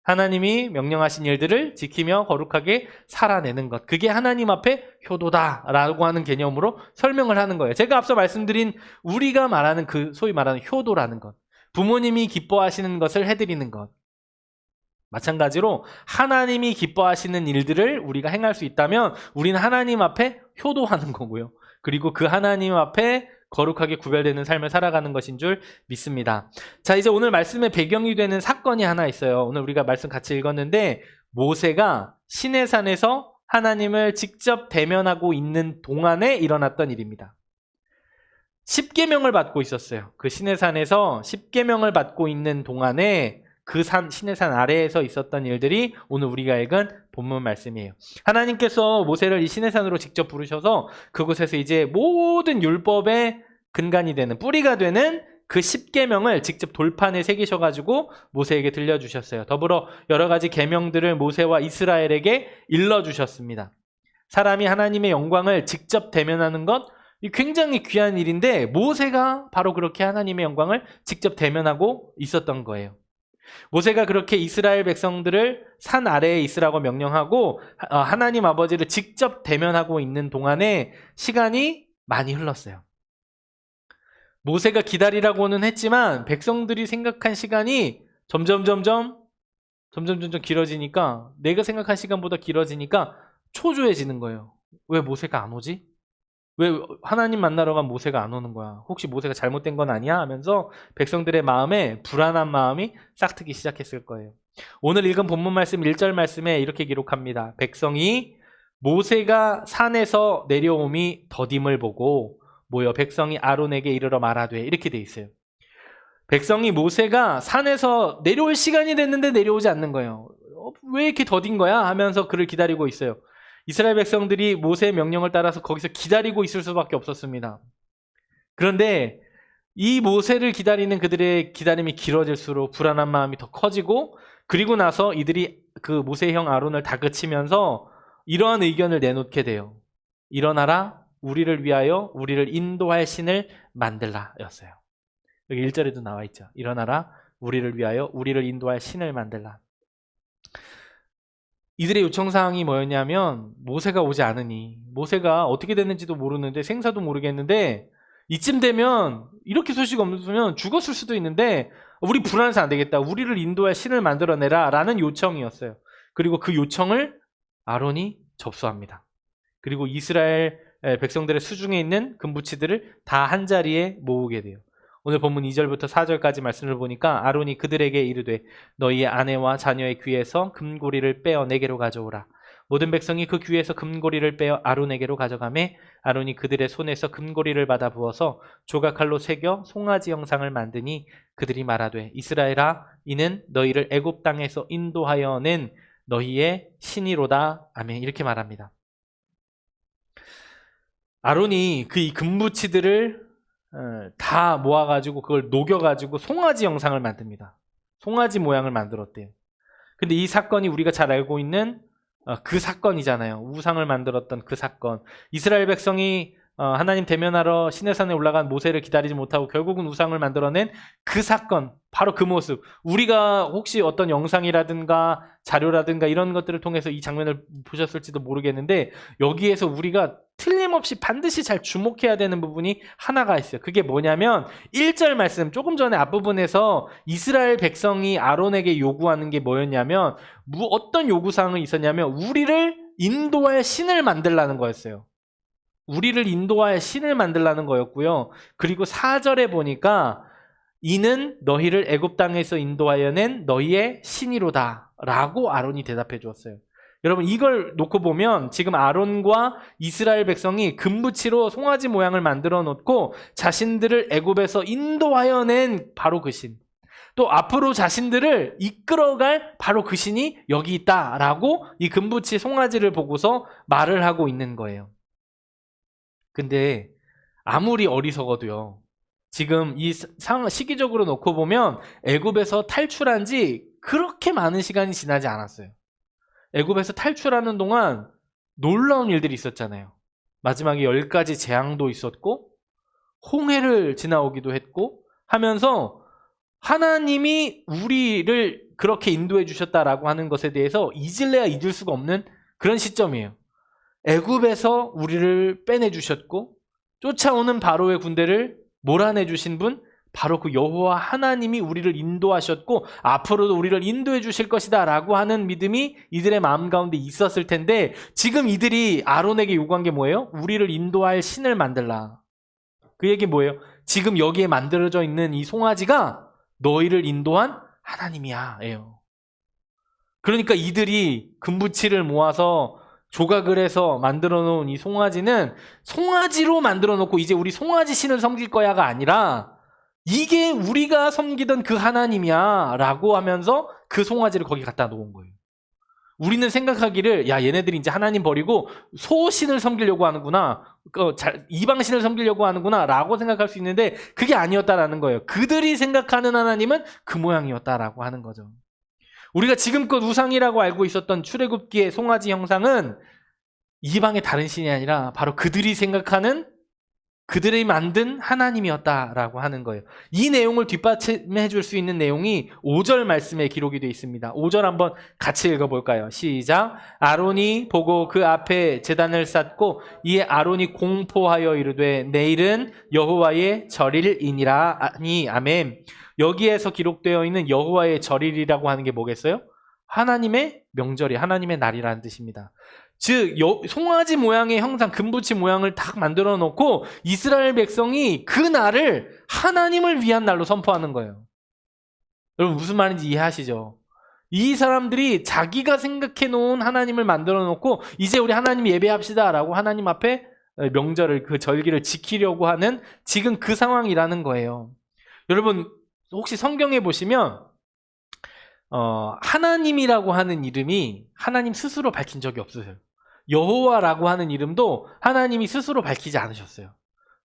S2: 하나님이 명령하신 일들을 지키며 거룩하게 살아내는 것. 그게 하나님 앞에 효도다라고 하는 개념으로 설명을 하는 거예요. 제가 앞서 말씀드린 우리가 말하는 그 소위 말하는 효도라는 것. 부모님이 기뻐하시는 것을 해드리는 것. 마찬가지로 하나님이 기뻐하시는 일들을 우리가 행할 수 있다면 우리는 하나님 앞에 효도하는 거고요. 그리고 그 하나님 앞에 거룩하게 구별되는 삶을 살아가는 것인 줄 믿습니다. 자, 이제 오늘 말씀의 배경이 되는 사건이 하나 있어요. 오늘 우리가 말씀 같이 읽었는데 모세가 시내산에서 하나님을 직접 대면하고 있는 동안에 일어났던 일입니다. 십계명을 받고 있었어요. 그 시내산에서 십계명을 받고 있는 동안에 그 시내산 아래에서 있었던 일들이 오늘 우리가 읽은 본문 말씀이에요. 하나님께서 모세를 이 시내산으로 직접 부르셔서 그곳에서 이제 모든 율법의 근간이 되는 뿌리가 되는 그 십계명을 직접 돌판에 새기셔가지고 모세에게 들려주셨어요. 더불어 여러 가지 계명들을 모세와 이스라엘에게 일러주셨습니다. 사람이 하나님의 영광을 직접 대면하는 것 굉장히 귀한 일인데 모세가 바로 그렇게 하나님의 영광을 직접 대면하고 있었던 거예요. 모세가 그렇게 이스라엘 백성들을 산 아래에 있으라고 명령하고 하나님 아버지를 직접 대면하고 있는 동안에 시간이 많이 흘렀어요. 모세가 기다리라고는 했지만 백성들이 생각한 시간이 점점 길어지니까 내가 생각한 시간보다 길어지니까 초조해지는 거예요. 왜 모세가 안 오지? 왜 하나님 만나러 간 모세가 안 오는 거야? 혹시 모세가 잘못된 건 아니야? 하면서 백성들의 마음에 불안한 마음이 싹트기 시작했을 거예요. 오늘 읽은 본문 말씀 1절 말씀에 이렇게 기록합니다. 백성이 모세가 산에서 내려옴이 더딤을 보고 모여 백성이 아론에게 이르러 말하되 이렇게 돼 있어요. 백성이 모세가 산에서 내려올 시간이 됐는데 내려오지 않는 거예요. 왜 이렇게 더딘 거야? 하면서 그를 기다리고 있어요. 이스라엘 백성들이 모세의 명령을 따라서 거기서 기다리고 있을 수밖에 없었습니다. 그런데 이 모세를 기다리는 그들의 기다림이 길어질수록 불안한 마음이 더 커지고 그리고 나서 이들이 그 모세의 형 아론을 다그치면서 이러한 의견을 내놓게 돼요. 일어나라 우리를 위하여 우리를 인도할 신을 만들라 였어요. 여기 1절에도 나와 있죠. 일어나라 우리를 위하여 우리를 인도할 신을 만들라. 이들의 요청사항이 뭐였냐면 모세가 오지 않으니 모세가 어떻게 됐는지도 모르는데 생사도 모르겠는데 이쯤 되면 이렇게 소식 없으면 죽었을 수도 있는데 우리 불안해서 안 되겠다. 우리를 인도할 신을 만들어내라 라는 요청이었어요. 그리고 그 요청을 아론이 접수합니다. 그리고 이스라엘 백성들의 수중에 있는 금부치들을 다 한자리에 모으게 돼요. 오늘 본문 2절부터 4절까지 말씀을 보니까 아론이 그들에게 이르되 너희의 아내와 자녀의 귀에서 금고리를 빼어 내게로 가져오라. 모든 백성이 그 귀에서 금고리를 빼어 아론에게로 가져가매 아론이 그들의 손에서 금고리를 받아 부어서 조각칼로 새겨 송아지 형상을 만드니 그들이 말하되 이스라엘아 이는 너희를 애굽 땅에서 인도하여 낸 너희의 신이로다. 아멘. 이렇게 말합니다. 아론이 그 이 금부치들을 다 모아가지고 그걸 녹여가지고 송아지 형상을 만듭니다. 송아지 모양을 만들었대요. 근데 이 사건이 우리가 잘 알고 있는 그 사건이잖아요. 우상을 만들었던 그 사건. 이스라엘 백성이 하나님 대면하러 시내산에 올라간 모세를 기다리지 못하고 결국은 우상을 만들어낸 그 사건, 바로 그 모습. 우리가 혹시 어떤 영상이라든가 자료라든가 이런 것들을 통해서 이 장면을 보셨을지도 모르겠는데 여기에서 우리가 틀림없이 반드시 잘 주목해야 되는 부분이 하나가 있어요. 그게 뭐냐면 1절 말씀, 조금 전에 앞부분에서 이스라엘 백성이 아론에게 요구하는 게 뭐였냐면 어떤 요구사항이 있었냐면 우리를 인도할 신을 만들라는 거였어요. 우리를 인도할 신을 만들라는 거였고요. 그리고 4절에 보니까 이는 너희를 애굽 땅에서 인도하여 낸 너희의 신이로다 라고 아론이 대답해 주었어요. 여러분 이걸 놓고 보면 지금 아론과 이스라엘 백성이 금붙이로 송아지 모양을 만들어 놓고 자신들을 애굽에서 인도하여 낸 바로 그 신, 또 앞으로 자신들을 이끌어갈 바로 그 신이 여기 있다라고 이 금붙이 송아지를 보고서 말을 하고 있는 거예요. 근데 아무리 어리석어도요, 지금 이 시기적으로 놓고 보면 애굽에서 탈출한 지 그렇게 많은 시간이 지나지 않았어요. 애굽에서 탈출하는 동안 놀라운 일들이 있었잖아요. 마지막에 10가지 재앙도 있었고 홍해를 지나오기도 했고 하면서 하나님이 우리를 그렇게 인도해 주셨다라고 하는 것에 대해서 잊을래야 잊을 수가 없는 그런 시점이에요. 애굽에서 우리를 빼내 주셨고 쫓아오는 바로의 군대를 몰아내 주신 분, 바로 그 여호와 하나님이 우리를 인도하셨고 앞으로도 우리를 인도해 주실 것이다 라고 하는 믿음이 이들의 마음 가운데 있었을 텐데, 지금 이들이 아론에게 요구한 게 뭐예요? 우리를 인도할 신을 만들라. 그 얘기 뭐예요? 지금 여기에 만들어져 있는 이 송아지가 너희를 인도한 하나님이야 예요. 그러니까 이들이 금붙이를 모아서 조각을 해서 만들어 놓은 이 송아지는 송아지로 만들어 놓고 이제 우리 송아지 신을 섬길 거야가 아니라 이게 우리가 섬기던 그 하나님이야 라고 하면서 그 송아지를 거기 갖다 놓은 거예요. 우리는 생각하기를 야 얘네들이 이제 하나님 버리고 소신을 섬기려고 하는구나, 이방신을 섬기려고 하는구나 라고 생각할 수 있는데 그게 아니었다라는 거예요. 그들이 생각하는 하나님은 그 모양이었다라고 하는 거죠. 우리가 지금껏 우상이라고 알고 있었던 출애굽기의 송아지 형상은 이방의 다른 신이 아니라 바로 그들이 생각하는, 그들이 만든 하나님이었다라고 하는 거예요. 이 내용을 뒷받침해 줄 수 있는 내용이 5절 말씀에 기록이 되어 있습니다. 5절 한번 같이 읽어볼까요? 시작. 아론이 보고 그 앞에 제단을 쌓고 이에 아론이 공포하여 이르되 내일은 여호와의 절일이니라. 아니 아멘. 여기에서 기록되어 있는 여호와의 절일이라고 하는 게 뭐겠어요? 하나님의 명절이, 하나님의 날이라는 뜻입니다. 즉 송아지 모양의 형상, 금붙이 모양을 딱 만들어 놓고 이스라엘 백성이 그 날을 하나님을 위한 날로 선포하는 거예요. 여러분 무슨 말인지 이해하시죠? 이 사람들이 자기가 생각해 놓은 하나님을 만들어 놓고 이제 우리 하나님 예배합시다 라고 하나님 앞에 명절을, 그 절기를 지키려고 하는 지금 그 상황이라는 거예요. 여러분 혹시 성경에 보시면 하나님이라고 하는 이름이 하나님 스스로 밝힌 적이 없으세요. 여호와라고 하는 이름도 하나님이 스스로 밝히지 않으셨어요.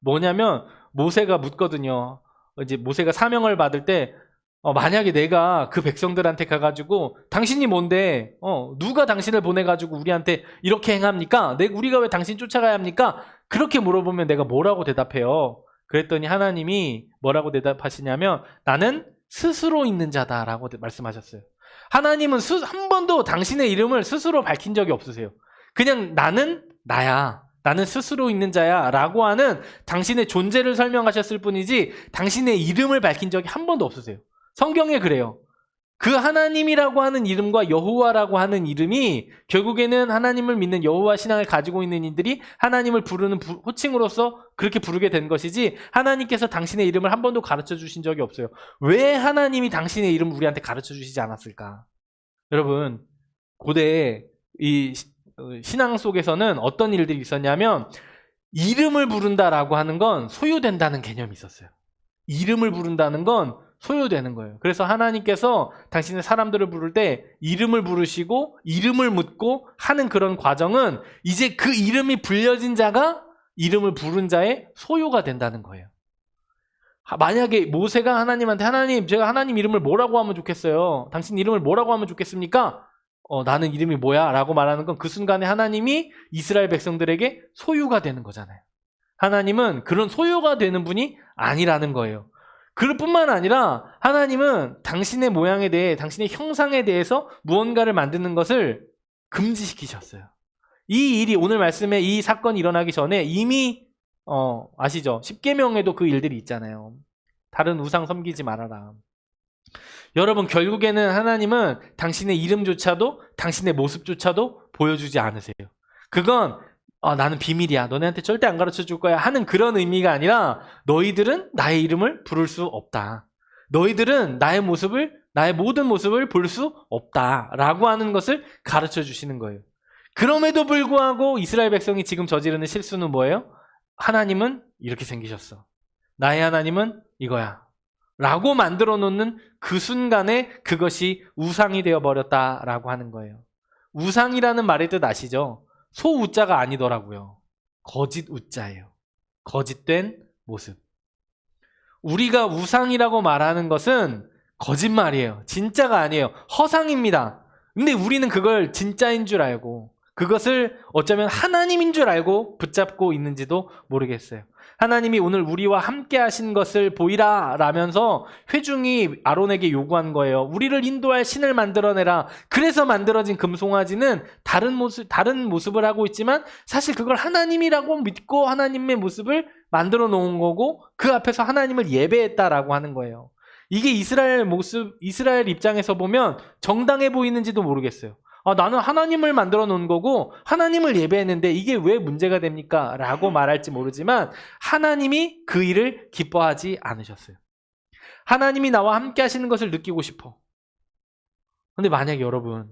S2: 뭐냐면 모세가 묻거든요. 이제 모세가 사명을 받을 때 만약에 내가 그 백성들한테 가가지고 당신이 뭔데 누가 당신을 보내가지고 우리한테 이렇게 행합니까? 우리가 왜 당신 쫓아가야 합니까? 그렇게 물어보면 내가 뭐라고 대답해요? 그랬더니 하나님이 뭐라고 대답하시냐면 나는 스스로 있는 자다라고 말씀하셨어요. 하나님은 한 번도 당신의 이름을 스스로 밝힌 적이 없으세요. 그냥 나는 나야, 나는 스스로 있는 자야 라고 하는 당신의 존재를 설명하셨을 뿐이지 당신의 이름을 밝힌 적이 한 번도 없으세요. 성경에 그래요. 그 하나님이라고 하는 이름과 여호와라고 하는 이름이 결국에는 하나님을 믿는 여호와 신앙을 가지고 있는 이들이 하나님을 부르는 호칭으로서 그렇게 부르게 된 것이지 하나님께서 당신의 이름을 한 번도 가르쳐 주신 적이 없어요. 왜 하나님이 당신의 이름을 우리한테 가르쳐 주시지 않았을까? 여러분 고대에 이 신앙 속에서는 어떤 일들이 있었냐면 이름을 부른다라고 하는 건 소유된다는 개념이 있었어요. 이름을 부른다는 건 소유되는 거예요. 그래서 하나님께서 당신의 사람들을 부를 때 이름을 부르시고 이름을 묻고 하는 그런 과정은 이제 그 이름이 불려진 자가 이름을 부른 자의 소유가 된다는 거예요. 만약에 모세가 하나님한테 하나님 제가 하나님 이름을 뭐라고 하면 좋겠어요? 당신 이름을 뭐라고 하면 좋겠습니까? 나는 이름이 뭐야? 라고 말하는 건 그 순간에 하나님이 이스라엘 백성들에게 소유가 되는 거잖아요. 하나님은 그런 소유가 되는 분이 아니라는 거예요. 그럴 뿐만 아니라 하나님은 당신의 모양에 대해, 당신의 형상에 대해서 무언가를 만드는 것을 금지시키셨어요. 이 일이 오늘 말씀에 이 사건이 일어나기 전에 이미 아시죠? 십계명에도 그 일들이 있잖아요. 다른 우상 섬기지 말아라. 여러분 결국에는 하나님은 당신의 이름조차도 당신의 모습조차도 보여주지 않으세요. 그건 나는 비밀이야, 너네한테 절대 안 가르쳐 줄 거야 하는 그런 의미가 아니라 너희들은 나의 이름을 부를 수 없다, 너희들은 나의 모습을 나의 모든 모습을 볼 수 없다라고 하는 것을 가르쳐 주시는 거예요. 그럼에도 불구하고 이스라엘 백성이 지금 저지르는 실수는 뭐예요? 하나님은 이렇게 생기셨어. 나의 하나님은 이거야. 라고 만들어 놓는 그 순간에 그것이 우상이 되어 버렸다라고 하는 거예요. 우상이라는 말의 뜻 아시죠? 소우자가 아니더라고요. 거짓 우자예요. 거짓된 모습. 우리가 우상이라고 말하는 것은 거짓말이에요. 진짜가 아니에요. 허상입니다. 근데 우리는 그걸 진짜인 줄 알고 그것을 어쩌면 하나님인 줄 알고 붙잡고 있는지도 모르겠어요. 하나님이 오늘 우리와 함께 하신 것을 보이라 라면서 회중이 아론에게 요구한 거예요. 우리를 인도할 신을 만들어내라. 그래서 만들어진 금송아지는 다른 모습을 하고 있지만 사실 그걸 하나님이라고 믿고 하나님의 모습을 만들어 놓은 거고 그 앞에서 하나님을 예배했다라고 하는 거예요. 이게 이스라엘 입장에서 보면 정당해 보이는지도 모르겠어요. 나는 하나님을 만들어 놓은 거고 하나님을 예배했는데 이게 왜 문제가 됩니까? 라고 말할지 모르지만 하나님이 그 일을 기뻐하지 않으셨어요. 하나님이 나와 함께 하시는 것을 느끼고 싶어. 근데 만약에 여러분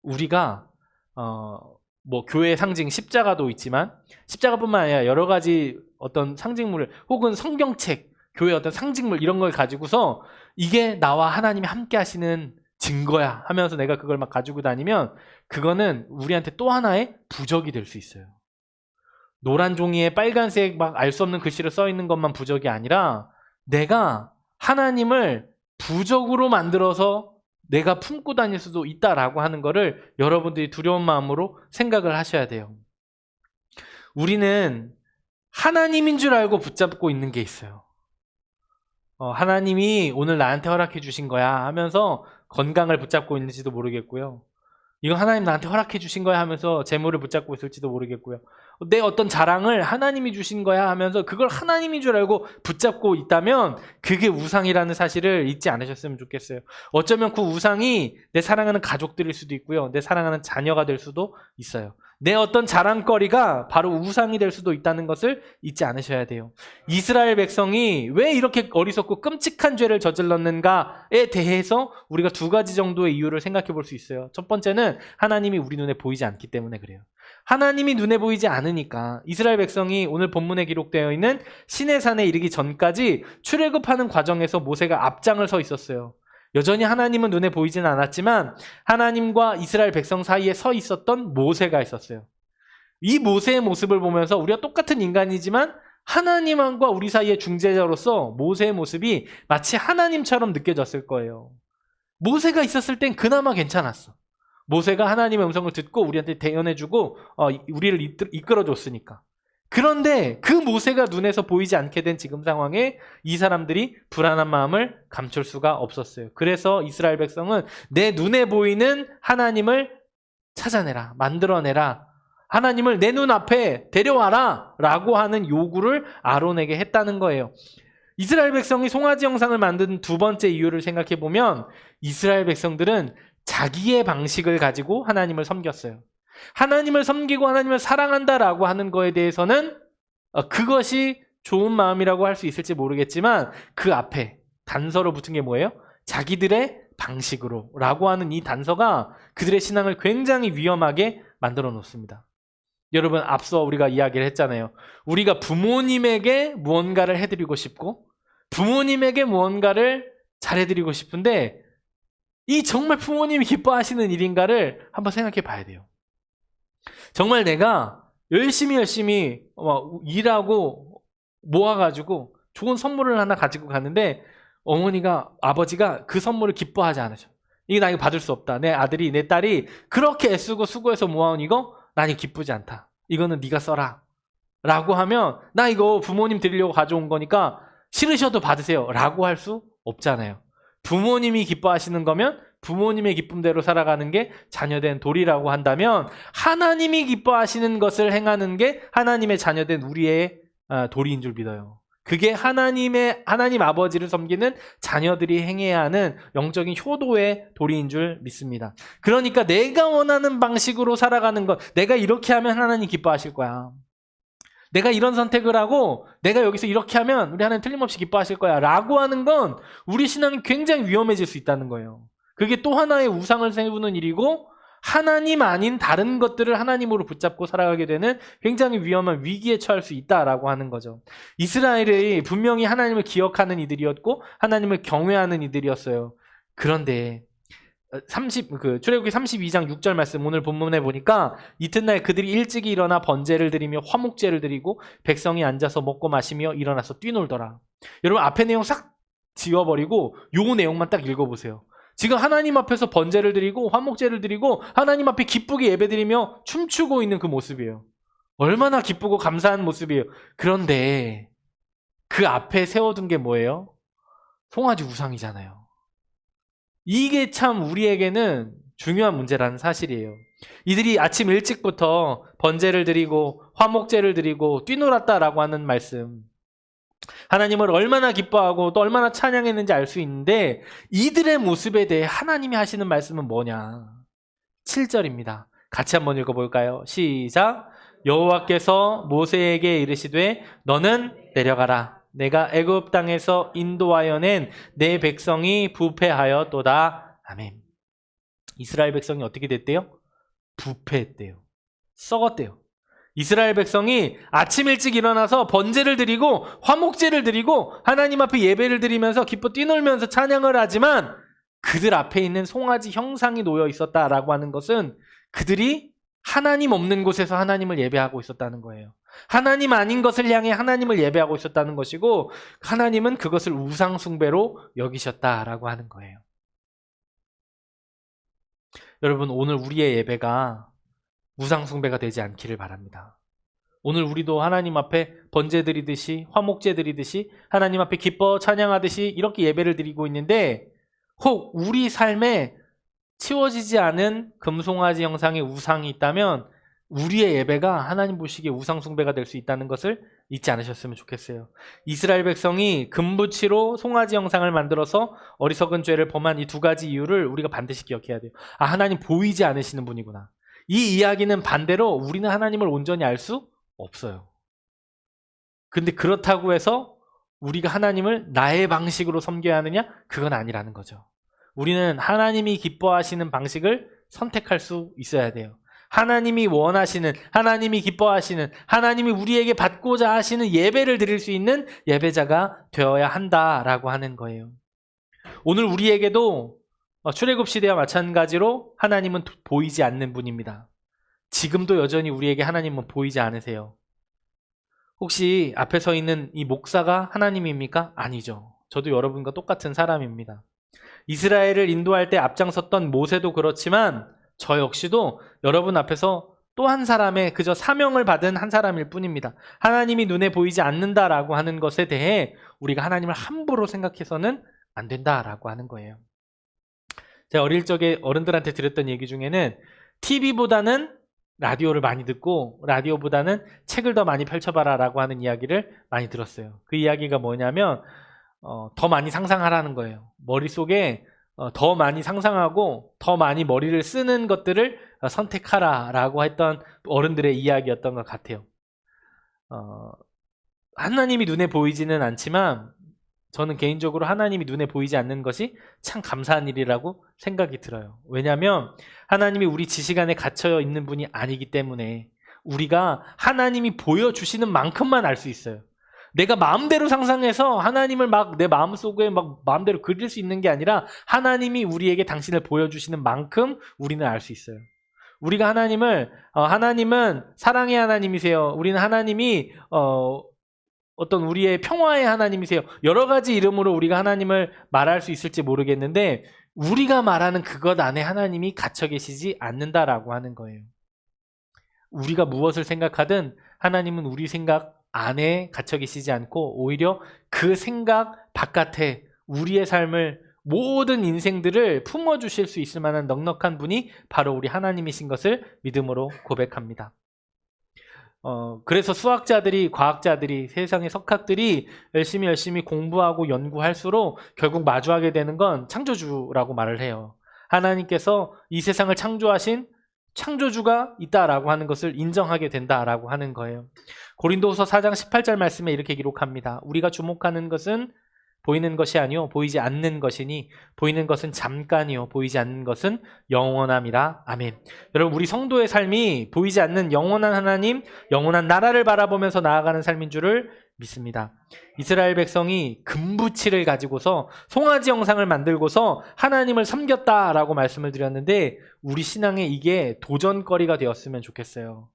S2: 우리가 뭐 교회의 상징 십자가도 있지만 십자가뿐만 아니라 여러 가지 어떤 상징물을 혹은 성경책, 교회의 어떤 상징물 이런 걸 가지고서 이게 나와 하나님이 함께 하시는 증거야 하면서 내가 그걸 막 가지고 다니면 그거는 우리한테 또 하나의 부적이 될 수 있어요. 노란 종이에 빨간색 막 알 수 없는 글씨로 써 있는 것만 부적이 아니라 내가 하나님을 부적으로 만들어서 내가 품고 다닐 수도 있다라고 하는 거를 여러분들이 두려운 마음으로 생각을 하셔야 돼요. 우리는 하나님인 줄 알고 붙잡고 있는 게 있어요. 하나님이 오늘 나한테 허락해 주신 거야 하면서 건강을 붙잡고 있는지도 모르겠고요. 이거 하나님 나한테 허락해 주신 거야 하면서 재물을 붙잡고 있을지도 모르겠고요. 내 어떤 자랑을 하나님이 주신 거야 하면서 그걸 하나님인 줄 알고 붙잡고 있다면 그게 우상이라는 사실을 잊지 않으셨으면 좋겠어요. 어쩌면 그 우상이 내 사랑하는 가족들일 수도 있고요. 내 사랑하는 자녀가 될 수도 있어요. 내 어떤 자랑거리가 바로 우상이 될 수도 있다는 것을 잊지 않으셔야 돼요. 이스라엘 백성이 왜 이렇게 어리석고 끔찍한 죄를 저질렀는가에 대해서 우리가 두 가지 정도의 이유를 생각해 볼 수 있어요. 첫 번째는 하나님이 우리 눈에 보이지 않기 때문에 그래요. 하나님이 눈에 보이지 않으니까 이스라엘 백성이 오늘 본문에 기록되어 있는 시내산에 이르기 전까지 출애굽하는 과정에서 모세가 앞장을 서 있었어요. 여전히 하나님은 눈에 보이지는 않았지만 하나님과 이스라엘 백성 사이에 서 있었던 모세가 있었어요. 이 모세의 모습을 보면서 우리가 똑같은 인간이지만 하나님과 우리 사이의 중재자로서 모세의 모습이 마치 하나님처럼 느껴졌을 거예요. 모세가 있었을 땐 그나마 괜찮았어. 모세가 하나님의 음성을 듣고 우리한테 대연해주고 우리를 이끌어줬으니까. 그런데 그 모세가 눈에서 보이지 않게 된 지금 상황에 이 사람들이 불안한 마음을 감출 수가 없었어요. 그래서 이스라엘 백성은 내 눈에 보이는 하나님을 찾아내라, 만들어내라, 하나님을 내 눈앞에 데려와라 라고 하는 요구를 아론에게 했다는 거예요. 이스라엘 백성이 송아지 형상을 만든 두 번째 이유를 생각해 보면 이스라엘 백성들은 자기의 방식을 가지고 하나님을 섬겼어요. 하나님을 섬기고 하나님을 사랑한다라고 하는 거에 대해서는 그것이 좋은 마음이라고 할 수 있을지 모르겠지만 그 앞에 단서로 붙은 게 뭐예요? 자기들의 방식으로 라고 하는 이 단서가 그들의 신앙을 굉장히 위험하게 만들어 놓습니다. 여러분 앞서 우리가 이야기를 했잖아요. 우리가 부모님에게 무언가를 해드리고 싶고 부모님에게 무언가를 잘해드리고 싶은데 이 정말 부모님이 기뻐하시는 일인가를 한번 생각해 봐야 돼요. 정말 내가 열심히 일하고 모아가지고 좋은 선물을 하나 가지고 가는데 아버지가 그 선물을 기뻐하지 않으셔. 나 이거 받을 수 없다. 내 아들이, 내 딸이 그렇게 애쓰고 수고해서 모아온 이거 난 이거 기쁘지 않다. 이거는 네가 써라. 라고 하면 나 이거 부모님 드리려고 가져온 거니까 싫으셔도 받으세요. 라고 할 수 없잖아요. 부모님이 기뻐하시는 거면 부모님의 기쁨대로 살아가는 게 자녀된 도리라고 한다면 하나님이 기뻐하시는 것을 행하는 게 하나님의 자녀된 우리의 도리인 줄 믿어요. 그게 하나님 아버지를 섬기는 자녀들이 행해야 하는 영적인 효도의 도리인 줄 믿습니다. 그러니까 내가 원하는 방식으로 살아가는 것, 내가 이렇게 하면 하나님 기뻐하실 거야. 내가 이런 선택을 하고 내가 여기서 이렇게 하면 우리 하나님 틀림없이 기뻐하실 거야 라고 하는 건 우리 신앙이 굉장히 위험해질 수 있다는 거예요. 그게 또 하나의 우상을 세우는 일이고 하나님 아닌 다른 것들을 하나님으로 붙잡고 살아가게 되는 굉장히 위험한 위기에 처할 수 있다라고 하는 거죠. 이스라엘이 분명히 하나님을 기억하는 이들이었고 하나님을 경외하는 이들이었어요. 그런데 출애굽기 32장 6절 말씀 오늘 본문에 보니까 이튿날 그들이 일찍이 일어나 번제를 드리며 화목제를 드리고 백성이 앉아서 먹고 마시며 일어나서 뛰놀더라. 여러분 앞에 내용 싹 지워버리고 요 내용만 딱 읽어보세요. 지금 하나님 앞에서 번제를 드리고 화목제를 드리고 하나님 앞에 기쁘게 예배드리며 춤추고 있는 그 모습이에요. 얼마나 기쁘고 감사한 모습이에요. 그런데 그 앞에 세워둔 게 뭐예요? 송아지 우상이잖아요. 이게 참 우리에게는 중요한 문제라는 사실이에요. 이들이 아침 일찍부터 번제를 드리고 화목제를 드리고 뛰놀았다라고 하는 말씀, 하나님을 얼마나 기뻐하고 또 얼마나 찬양했는지 알 수 있는데 이들의 모습에 대해 하나님이 하시는 말씀은 뭐냐? 7절입니다. 같이 한번 읽어볼까요? 시작. 여호와께서 모세에게 이르시되 너는 내려가라. 내가 애굽 땅에서 인도하여 낸 내 백성이 부패하였도다. 아멘. 이스라엘 백성이 어떻게 됐대요? 부패했대요. 썩었대요. 이스라엘 백성이 아침 일찍 일어나서 번제를 드리고 화목제를 드리고 하나님 앞에 예배를 드리면서 기뻐 뛰놀면서 찬양을 하지만 그들 앞에 있는 송아지 형상이 놓여 있었다라고 하는 것은 그들이 하나님 없는 곳에서 하나님을 예배하고 있었다는 거예요. 하나님 아닌 것을 향해 하나님을 예배하고 있었다는 것이고 하나님은 그것을 우상 숭배로 여기셨다라고 하는 거예요. 여러분 오늘 우리의 예배가 우상 숭배가 되지 않기를 바랍니다. 오늘 우리도 하나님 앞에 번제 드리듯이 화목제 드리듯이 하나님 앞에 기뻐 찬양하듯이 이렇게 예배를 드리고 있는데 혹 우리 삶에 치워지지 않은 금송아지 형상의 우상이 있다면 우리의 예배가 하나님 보시기에 우상 숭배가 될 수 있다는 것을 잊지 않으셨으면 좋겠어요. 이스라엘 백성이 금붙이로 송아지 형상을 만들어서 어리석은 죄를 범한 이 두 가지 이유를 우리가 반드시 기억해야 돼요. 아, 하나님 보이지 않으시는 분이구나. 이 이야기는 반대로 우리는 하나님을 온전히 알 수 없어요. 근데 그렇다고 해서 우리가 하나님을 나의 방식으로 섬겨야 하느냐? 그건 아니라는 거죠. 우리는 하나님이 기뻐하시는 방식을 선택할 수 있어야 돼요. 하나님이 원하시는, 하나님이 기뻐하시는, 하나님이 우리에게 받고자 하시는 예배를 드릴 수 있는 예배자가 되어야 한다라고 하는 거예요. 오늘 우리에게도 출애굽 시대와 마찬가지로 하나님은 보이지 않는 분입니다. 지금도 여전히 우리에게 하나님은 보이지 않으세요. 혹시 앞에 서 있는 이 목사가 하나님입니까? 아니죠. 저도 여러분과 똑같은 사람입니다. 이스라엘을 인도할 때 앞장섰던 모세도 그렇지만 저 역시도 여러분 앞에서 또 한 사람의 그저 사명을 받은 한 사람일 뿐입니다. 하나님이 눈에 보이지 않는다라고 하는 것에 대해 우리가 하나님을 함부로 생각해서는 안 된다라고 하는 거예요. 제가 어릴 적에 어른들한테 드렸던 얘기 중에는 TV보다는 라디오를 많이 듣고 라디오보다는 책을 더 많이 펼쳐봐라 라고 하는 이야기를 많이 들었어요. 그 이야기가 뭐냐면 더 많이 상상하라는 거예요. 머릿속에 더 많이 상상하고 더 많이 머리를 쓰는 것들을 선택하라 라고 했던 어른들의 이야기였던 것 같아요. 하나님이 눈에 보이지는 않지만 저는 개인적으로 하나님이 눈에 보이지 않는 것이 참 감사한 일이라고 생각이 들어요. 왜냐하면 하나님이 우리 지식 안에 갇혀 있는 분이 아니기 때문에 우리가 하나님이 보여주시는 만큼만 알 수 있어요. 내가 마음대로 상상해서 하나님을 막 내 마음속에 막 마음대로 그릴 수 있는 게 아니라 하나님이 우리에게 당신을 보여주시는 만큼 우리는 알 수 있어요. 우리가 하나님은 사랑의 하나님이세요. 우리는 하나님이 어떤 우리의 평화의 하나님이세요. 여러 가지 이름으로 우리가 하나님을 말할 수 있을지 모르겠는데 우리가 말하는 그것 안에 하나님이 갇혀 계시지 않는다라고 하는 거예요. 우리가 무엇을 생각하든 하나님은 우리 생각 안에 갇혀 계시지 않고 오히려 그 생각 바깥에 우리의 삶을 모든 인생들을 품어주실 수 있을 만한 넉넉한 분이 바로 우리 하나님이신 것을 믿음으로 고백합니다. 그래서 수학자들이, 과학자들이, 세상의 석학들이 열심히 공부하고 연구할수록 결국 마주하게 되는 건 창조주라고 말을 해요. 하나님께서 이 세상을 창조하신 창조주가 있다라고 하는 것을 인정하게 된다라고 하는 거예요. 고린도후서 4장 18절 말씀에 이렇게 기록합니다. 우리가 주목하는 것은 보이는 것이 아니요 보이지 않는 것이니 보이는 것은 잠깐이요 보이지 않는 것은 영원함이라. 아멘. 여러분, 우리 성도의 삶이 보이지 않는 영원한 하나님, 영원한 나라를 바라보면서 나아가는 삶인 줄을 믿습니다. 이스라엘 백성이 금부치를 가지고서 송아지 형상을 만들고서 하나님을 섬겼다라고 말씀을 드렸는데 우리 신앙에 이게 도전거리가 되었으면 좋겠어요.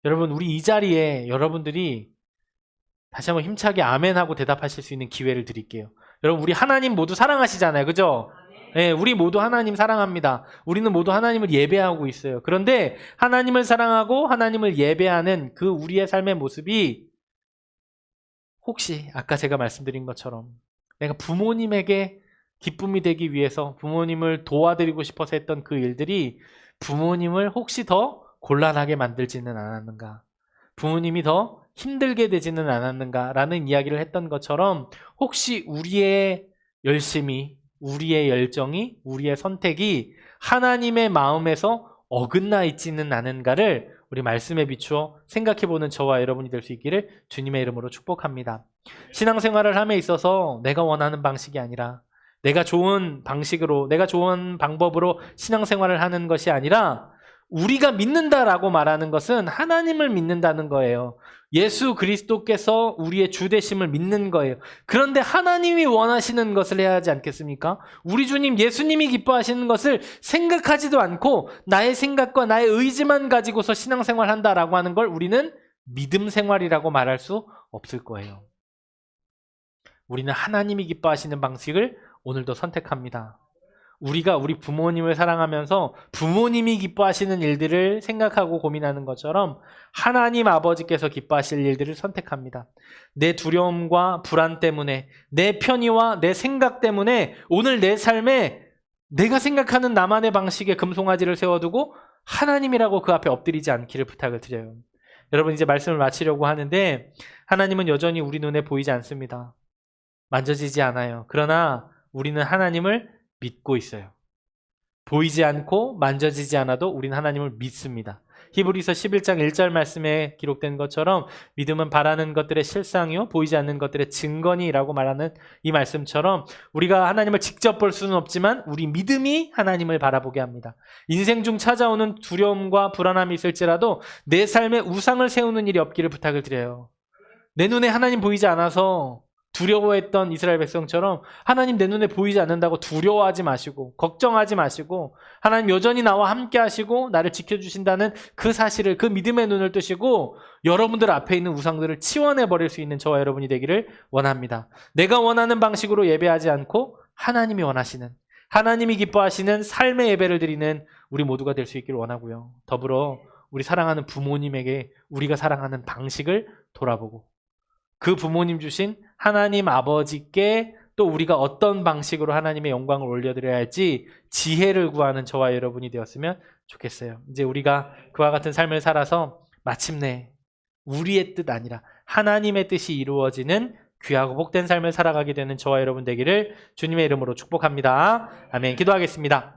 S2: 여러분, 우리 이 자리에 여러분들이 다시 한번 힘차게 아멘하고 대답하실 수 있는 기회를 드릴게요. 여러분, 우리 하나님 모두 사랑하시잖아요. 그죠? 네, 우리 모두 하나님 사랑합니다. 우리는 모두 하나님을 예배하고 있어요. 그런데 하나님을 사랑하고 하나님을 예배하는 그 우리의 삶의 모습이 혹시 아까 제가 말씀드린 것처럼 내가 부모님에게 기쁨이 되기 위해서 부모님을 도와드리고 싶어서 했던 그 일들이 부모님을 혹시 더 곤란하게 만들지는 않았는가? 부모님이 더 힘들게 되지는 않았는가라는 이야기를 했던 것처럼 혹시 우리의 열심이, 우리의 열정이, 우리의 선택이 하나님의 마음에서 어긋나 있지는 않은가를 우리 말씀에 비추어 생각해보는 저와 여러분이 될 수 있기를 주님의 이름으로 축복합니다. 신앙생활을 함에 있어서 내가 원하는 방식이 아니라 내가 좋은 방식으로, 내가 좋은 방법으로 신앙생활을 하는 것이 아니라 우리가 믿는다라고 말하는 것은 하나님을 믿는다는 거예요. 예수 그리스도께서 우리의 주 되심을 믿는 거예요. 그런데 하나님이 원하시는 것을 해야 하지 않겠습니까? 우리 주님 예수님이 기뻐하시는 것을 생각하지도 않고 나의 생각과 나의 의지만 가지고서 신앙생활 한다라고 하는 걸 우리는 믿음 생활이라고 말할 수 없을 거예요. 우리는 하나님이 기뻐하시는 방식을 오늘도 선택합니다. 우리가 우리 부모님을 사랑하면서 부모님이 기뻐하시는 일들을 생각하고 고민하는 것처럼 하나님 아버지께서 기뻐하실 일들을 선택합니다. 내 두려움과 불안 때문에, 내 편의와 내 생각 때문에 오늘 내 삶에 내가 생각하는 나만의 방식의 금송아지를 세워두고 하나님이라고 그 앞에 엎드리지 않기를 부탁을 드려요. 여러분, 이제 말씀을 마치려고 하는데 하나님은 여전히 우리 눈에 보이지 않습니다. 만져지지 않아요. 그러나 우리는 하나님을 믿고 있어요. 보이지 않고 만져지지 않아도 우리는 하나님을 믿습니다. 히브리서 11장 1절 말씀에 기록된 것처럼 믿음은 바라는 것들의 실상이요 보이지 않는 것들의 증거니라고 말하는 이 말씀처럼 우리가 하나님을 직접 볼 수는 없지만 우리 믿음이 하나님을 바라보게 합니다. 인생 중 찾아오는 두려움과 불안함이 있을지라도 내 삶에 우상을 세우는 일이 없기를 부탁을 드려요. 내 눈에 하나님 보이지 않아서 두려워했던 이스라엘 백성처럼 하나님 내 눈에 보이지 않는다고 두려워하지 마시고 걱정하지 마시고 하나님 여전히 나와 함께 하시고 나를 지켜주신다는 그 사실을, 그 믿음의 눈을 뜨시고 여러분들 앞에 있는 우상들을 치워내버릴 수 있는 저와 여러분이 되기를 원합니다. 내가 원하는 방식으로 예배하지 않고 하나님이 원하시는, 하나님이 기뻐하시는 삶의 예배를 드리는 우리 모두가 될 수 있기를 원하고요. 더불어 우리 사랑하는 부모님에게 우리가 사랑하는 방식을 돌아보고 그 부모님 주신 하나님 아버지께 또 우리가 어떤 방식으로 하나님의 영광을 올려드려야 할지 지혜를 구하는 저와 여러분이 되었으면 좋겠어요. 이제 우리가 그와 같은 삶을 살아서 마침내 우리의 뜻 아니라 하나님의 뜻이 이루어지는 귀하고 복된 삶을 살아가게 되는 저와 여러분 되기를 주님의 이름으로 축복합니다. 아멘. 기도하겠습니다.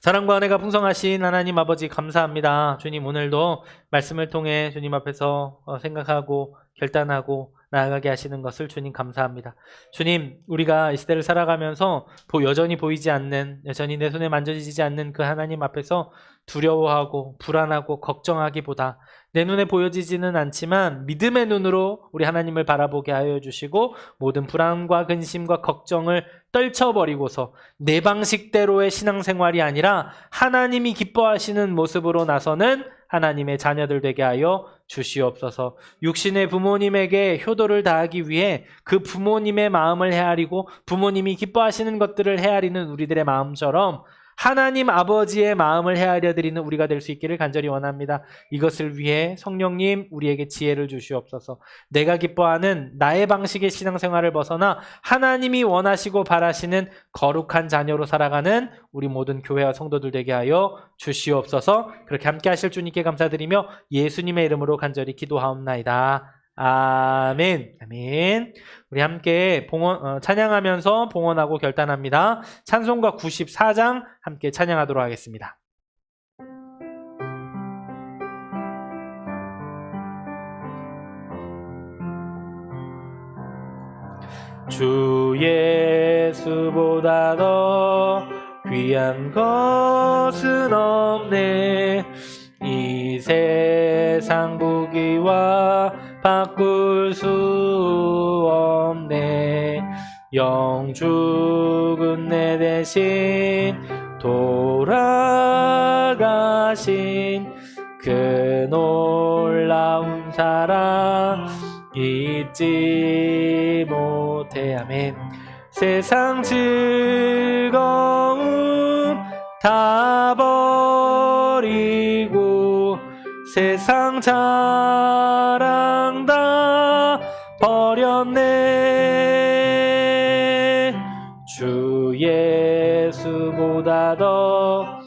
S2: 사랑과 은혜가 풍성하신 하나님 아버지 감사합니다. 주님, 오늘도 말씀을 통해 주님 앞에서 생각하고 결단하고 나아가게 하시는 것을 주님 감사합니다. 주님, 우리가 이 시대를 살아가면서 여전히 보이지 않는, 여전히 내 손에 만져지지 않는 그 하나님 앞에서 두려워하고 불안하고 걱정하기보다 내 눈에 보여지지는 않지만 믿음의 눈으로 우리 하나님을 바라보게 하여 주시고 모든 불안과 근심과 걱정을 떨쳐버리고서 내 방식대로의 신앙생활이 아니라 하나님이 기뻐하시는 모습으로 나서는 하나님의 자녀들 되게 하여 주시옵소서. 육신의 부모님에게 효도를 다하기 위해 그 부모님의 마음을 헤아리고 부모님이 기뻐하시는 것들을 헤아리는 우리들의 마음처럼 하나님 아버지의 마음을 헤아려 드리는 우리가 될 수 있기를 간절히 원합니다. 이것을 위해 성령님 우리에게 지혜를 주시옵소서. 내가 기뻐하는 나의 방식의 신앙생활을 벗어나 하나님이 원하시고 바라시는 거룩한 자녀로 살아가는 우리 모든 교회와 성도들 되게 하여 주시옵소서. 그렇게 함께 하실 주님께 감사드리며 예수님의 이름으로 간절히 기도하옵나이다. 아멘. 아멘. 우리 함께 찬양하면서 봉헌하고 결단합니다. 찬송가 94장 함께 찬양하도록 하겠습니다. 주 예수보다 더 귀한 것은 없네. 이 세상 부귀와 바꿀 수 없네. 영죽은 내 대신 돌아가신 그 놀라운 사랑 잊지 못해. 아멘. 세상 즐거움 다 버리고 세상 자랑 다 버렸네. 주 예수보다 더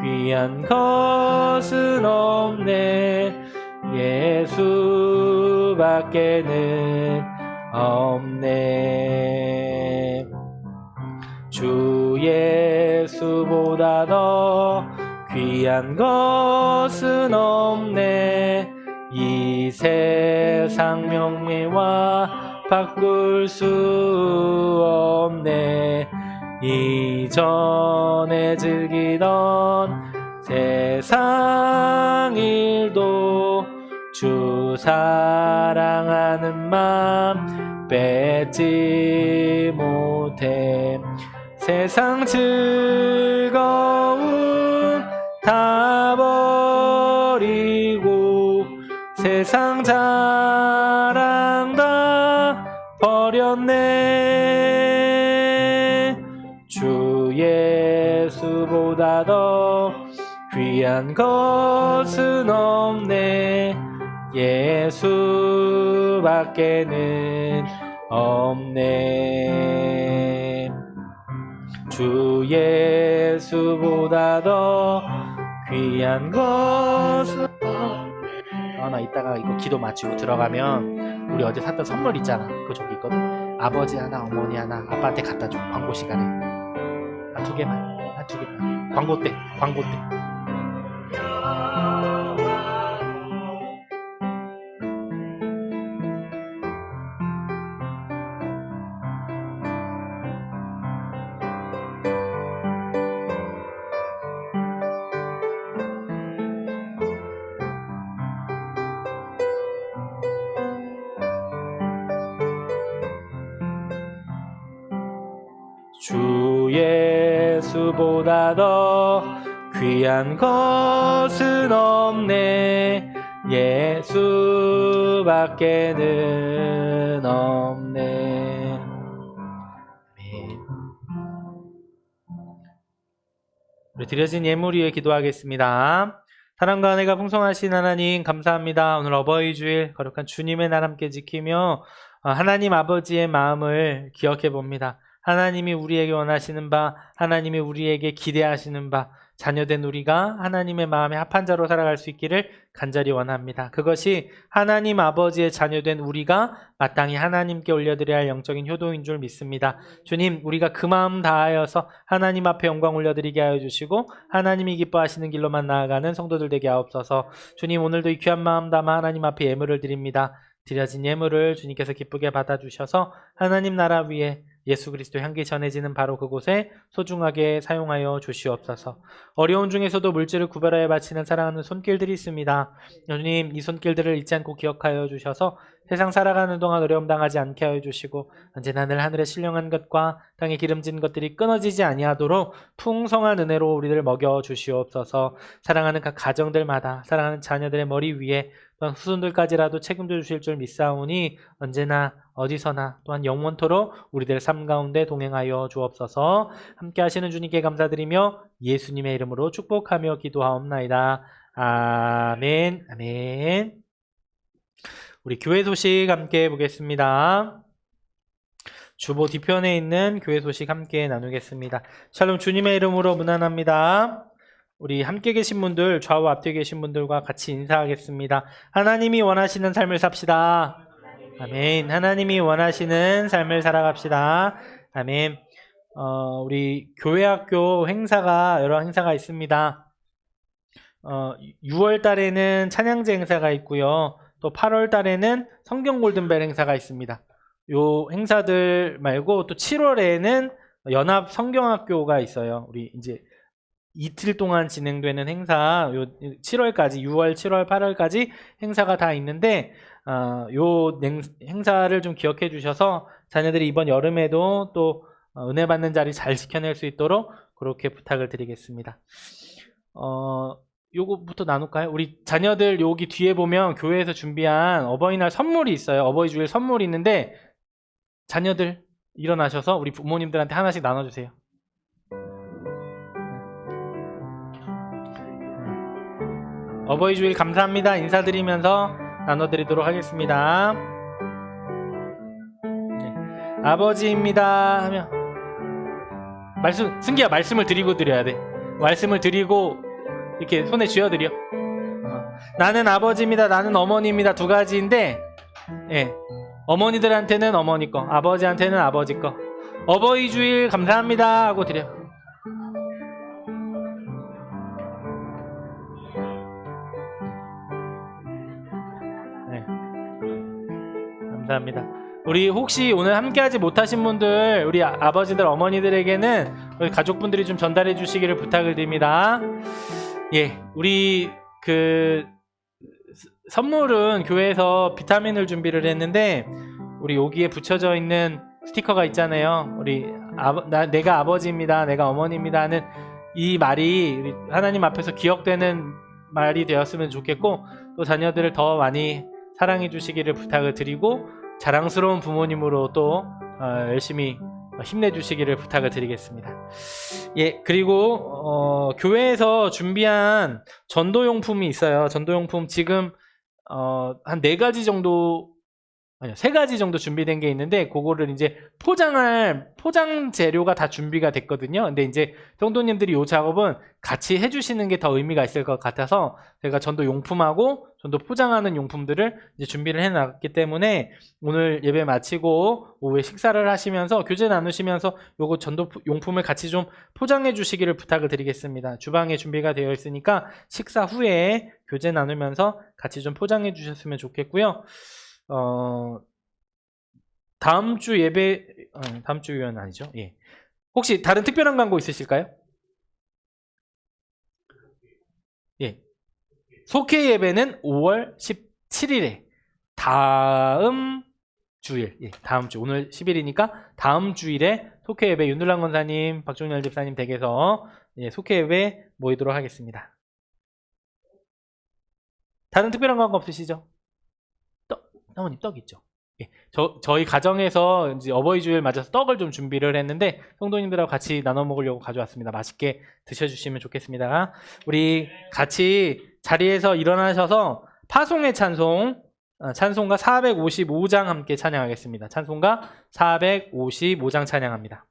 S2: 귀한 것은 없네. 예수밖에는 없네. 주 예수보다 더 귀한 것은 없네. 이 세상 명예와 바꿀 수 없네. 이전에 즐기던 세상 일도 주 사랑하는 맘 뺏지 못해. 세상 즐거움 다 버리고 세상 자랑 다 버렸네. 주 예수보다 더 귀한 것은 없네. 예수밖에는 없네. 주 예수보다 더 귀한 것은 나 이따가 이거 기도 마치고 들어가면 우리 어제 샀던 선물 있잖아. 그거 저기 있거든. 아버지 하나, 어머니 하나, 아빠한테 갖다 줘. 광고 시간에. 한 두 개만. 한 두 개만. 광고 때. 광고 때. 주 예수보다 더 귀한 것은 없네. 예수밖에는 없네. 아멘. 우리 드려진 예물 위에 기도하겠습니다. 사랑과 은혜가 풍성하신 하나님 감사합니다. 오늘 어버이 주일 거룩한 주님의 날 함께 지키며 하나님 아버지의 마음을 기억해 봅니다. 하나님이 우리에게 원하시는 바, 하나님이 우리에게 기대하시는 바, 자녀된 우리가 하나님의 마음에 합한 자로 살아갈 수 있기를 간절히 원합니다. 그것이 하나님 아버지의 자녀된 우리가 마땅히 하나님께 올려드려야 할 영적인 효도인 줄 믿습니다. 주님, 우리가 그 마음 다하여서 하나님 앞에 영광 올려드리게 하여 주시고 하나님이 기뻐하시는 길로만 나아가는 성도들 되게 하옵소서. 주님, 오늘도 이 귀한 마음 담아 하나님 앞에 예물을 드립니다. 드려진 예물을 주님께서 기쁘게 받아주셔서 하나님 나라 위에 예수 그리스도 향기 전해지는 바로 그곳에 소중하게 사용하여 주시옵소서. 어려운 중에서도 물질을 구별하여 바치는 사랑하는 손길들이 있습니다. 주님, 이 손길들을 잊지 않고 기억하여 주셔서 세상 살아가는 동안 어려움 당하지 않게 하여 주시고 언제나 늘 하늘에 신령한 것과 땅에 기름진 것들이 끊어지지 아니하도록 풍성한 은혜로 우리를 먹여 주시옵소서. 사랑하는 각 가정들마다 사랑하는 자녀들의 머리 위에 또한 후손들까지라도 책임져 주실 줄 믿사오니 언제나 어디서나 또한 영원토록 우리들 삶 가운데 동행하여 주옵소서. 함께 하시는 주님께 감사드리며 예수님의 이름으로 축복하며 기도하옵나이다. 아멘. 아멘. 우리 교회 소식 함께 보겠습니다. 주보 뒤편에 있는 교회 소식 함께 나누겠습니다. 샬롬, 주님의 이름으로 문안합니다. 우리 함께 계신 분들, 좌우 앞뒤에 계신 분들과 같이 인사하겠습니다. 하나님이 원하시는 삶을 삽시다. 아멘. 하나님이 원하시는 삶을 살아갑시다. 아멘. 우리 교회학교 행사가 여러 행사가 있습니다. 6월 달에는 찬양제 행사가 있고요. 또 8월 달에는 성경 골든벨 행사가 있습니다. 요 행사들 말고 또 7월에는 연합 성경학교가 있어요. 우리 이제 이틀 동안 진행되는 행사, 요 7월까지, 6월, 7월, 8월까지 행사가 다 있는데, 요 행사를 좀 기억해 주셔서 자녀들이 이번 여름에도 또 은혜 받는 자리 잘 지켜낼 수 있도록 그렇게 부탁을 드리겠습니다. 요거부터 나눌까요? 우리 자녀들 여기 뒤에 보면 교회에서 준비한 어버이날 선물이 있어요. 어버이 주일 선물이 있는데, 자녀들 일어나셔서 우리 부모님들한테 하나씩 나눠주세요. 어버이 주일 감사합니다. 인사드리면서 나눠드리도록 하겠습니다. 네. 아버지입니다 하면 승기야 말씀을 드리고 드려야 돼. 말씀을 드리고 이렇게 손에 쥐어드려. 나는 아버지입니다. 나는 어머니입니다. 두 가지인데, 예. 어머니들한테는 어머니 거, 아버지한테는 아버지 거. 어버이 주일 감사합니다 하고 드려. 네. 감사합니다. 우리 혹시 오늘 함께하지 못하신 분들, 우리 아버지들, 어머니들에게는 우리 가족분들이 좀 전달해 주시기를 부탁을 드립니다. 예, 우리 선물은 교회에서 비타민을 준비를 했는데, 우리 여기에 붙여져 있는 스티커가 있잖아요. 우리 내가 아버지입니다, 내가 어머니입니다 하는 이 말이 우리 하나님 앞에서 기억되는 말이 되었으면 좋겠고, 또 자녀들을 더 많이 사랑해 주시기를 부탁을 드리고, 자랑스러운 부모님으로 또 열심히 힘내주시기를 부탁을 드리겠습니다. 예, 그리고 교회에서 준비한 전도용품이 있어요. 전도용품 지금 한 4가지 정도, 아니요, 3가지 정도 준비된 게 있는데, 그거를 이제 포장 재료가 다 준비가 됐거든요. 근데 이제 성도님들이 이 작업은 같이 해주시는 게 더 의미가 있을 것 같아서 제가 전도 용품하고 전도 포장하는 용품들을 이제 준비를 해놨기 때문에, 오늘 예배 마치고 오후에 식사를 하시면서 교제 나누시면서 요거 전도 용품을 같이 좀 포장해 주시기를 부탁을 드리겠습니다. 주방에 준비가 되어 있으니까 식사 후에 교제 나누면서 같이 좀 포장해 주셨으면 좋겠고요. 다음 주 예배, 다음 주는 아니죠. 예. 혹시 다른 특별한 광고 있으실까요? 예. 속회 예배는 5월 17일에 다음 주일, 예, 다음 주, 오늘 10일이니까 다음 주일에 속회 예배 윤들랑 권사님, 박종열 집사님 댁에서 예, 속회 예배 모이도록 하겠습니다. 다른 특별한 광고 없으시죠? 사모님 떡 있죠? 예, 저희 가정에서 이제 어버이 주일 맞아서 떡을 좀 준비를 했는데 성도님들하고 같이 나눠 먹으려고 가져왔습니다. 맛있게 드셔주시면 좋겠습니다. 우리 같이 자리에서 일어나셔서 파송의 찬송가 455장 함께 찬양하겠습니다. 찬송가 455장 찬양합니다.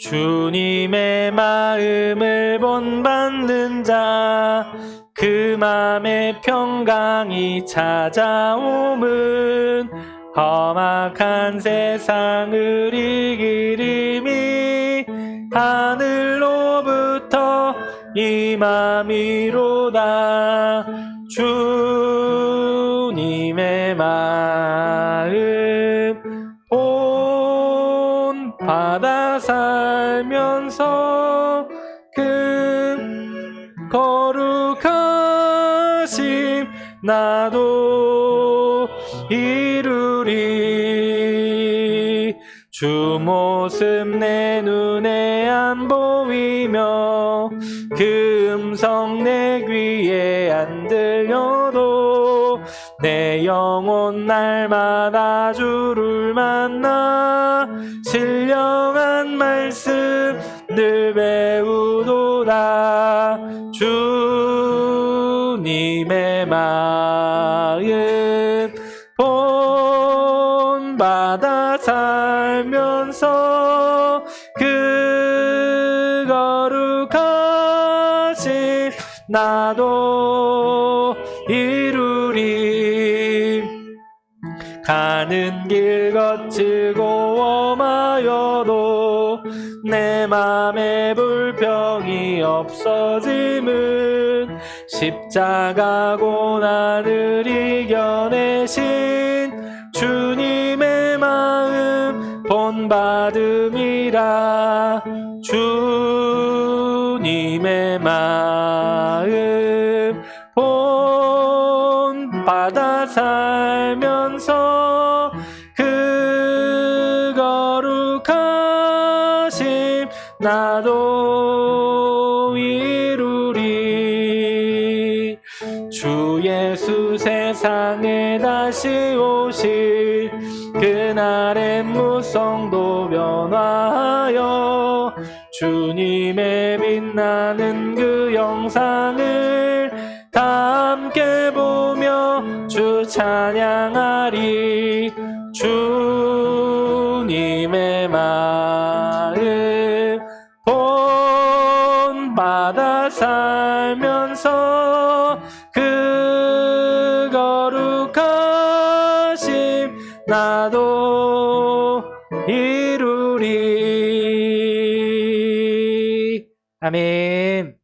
S2: 주님의 마음을 본받는 자, 그 맘에 평강이 찾아옴은 험악한 세상을 이길 힘이 하늘로부터 임함이로다. 주님의 마음 본받아 살면서 그 거룩하심 나도 이루리. 주 모습 내 눈에 안 보이며 그 음성 내 귀에 안 들려도 내 영혼 날마다 주를 만나 신령한 말씀 늘 배우도다. 주님의 마음 본받아 살면서 그 거룩하신 나도 이루리. 가는 길 거칠고 험하여도 내 맘에 불 병이 없어짐은 십자가 고난을 이겨내신 주님의 마음 본받음이라. 주님의 마음 본받아 살면서 그 거룩하심 나도 이루리. 주 예수 세상에 다시 오실 그날의 무성도 변화하여 주님의 빛나는 그 영상을 다 함께 보며 주 찬양하리. 주님의 마음 본받아 살면서 그 거룩하심 나도 이루리. 아멘.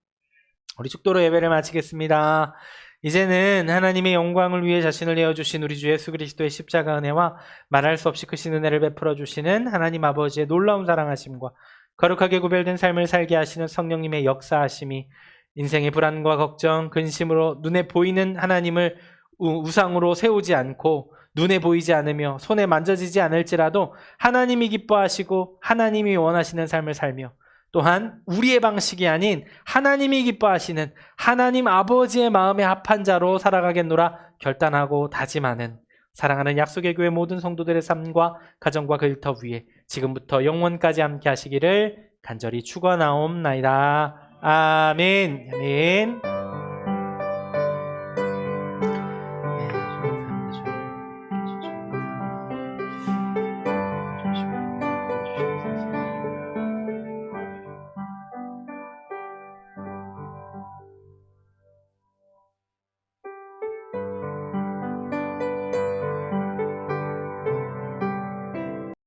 S2: 우리 축도로 예배를 마치겠습니다. 이제는 하나님의 영광을 위해 자신을 내어주신 우리 주 예수 그리스도의 십자가 은혜와 말할 수 없이 크신 은혜를 베풀어 주시는 하나님 아버지의 놀라운 사랑하심과 거룩하게 구별된 삶을 살게 하시는 성령님의 역사하심이 인생의 불안과 걱정, 근심으로 눈에 보이는 하나님을 우상으로 세우지 않고 눈에 보이지 않으며 손에 만져지지 않을지라도 하나님이 기뻐하시고 하나님이 원하시는 삶을 살며 또한 우리의 방식이 아닌 하나님이 기뻐하시는 하나님 아버지의 마음에 합한 자로 살아가겠노라 결단하고 다짐하는 사랑하는 약속의 교회 모든 성도들의 삶과 가정과 그 일터 위에 지금부터 영원까지 함께 하시기를 간절히 축원하옵나이다. 아멘. 아멘.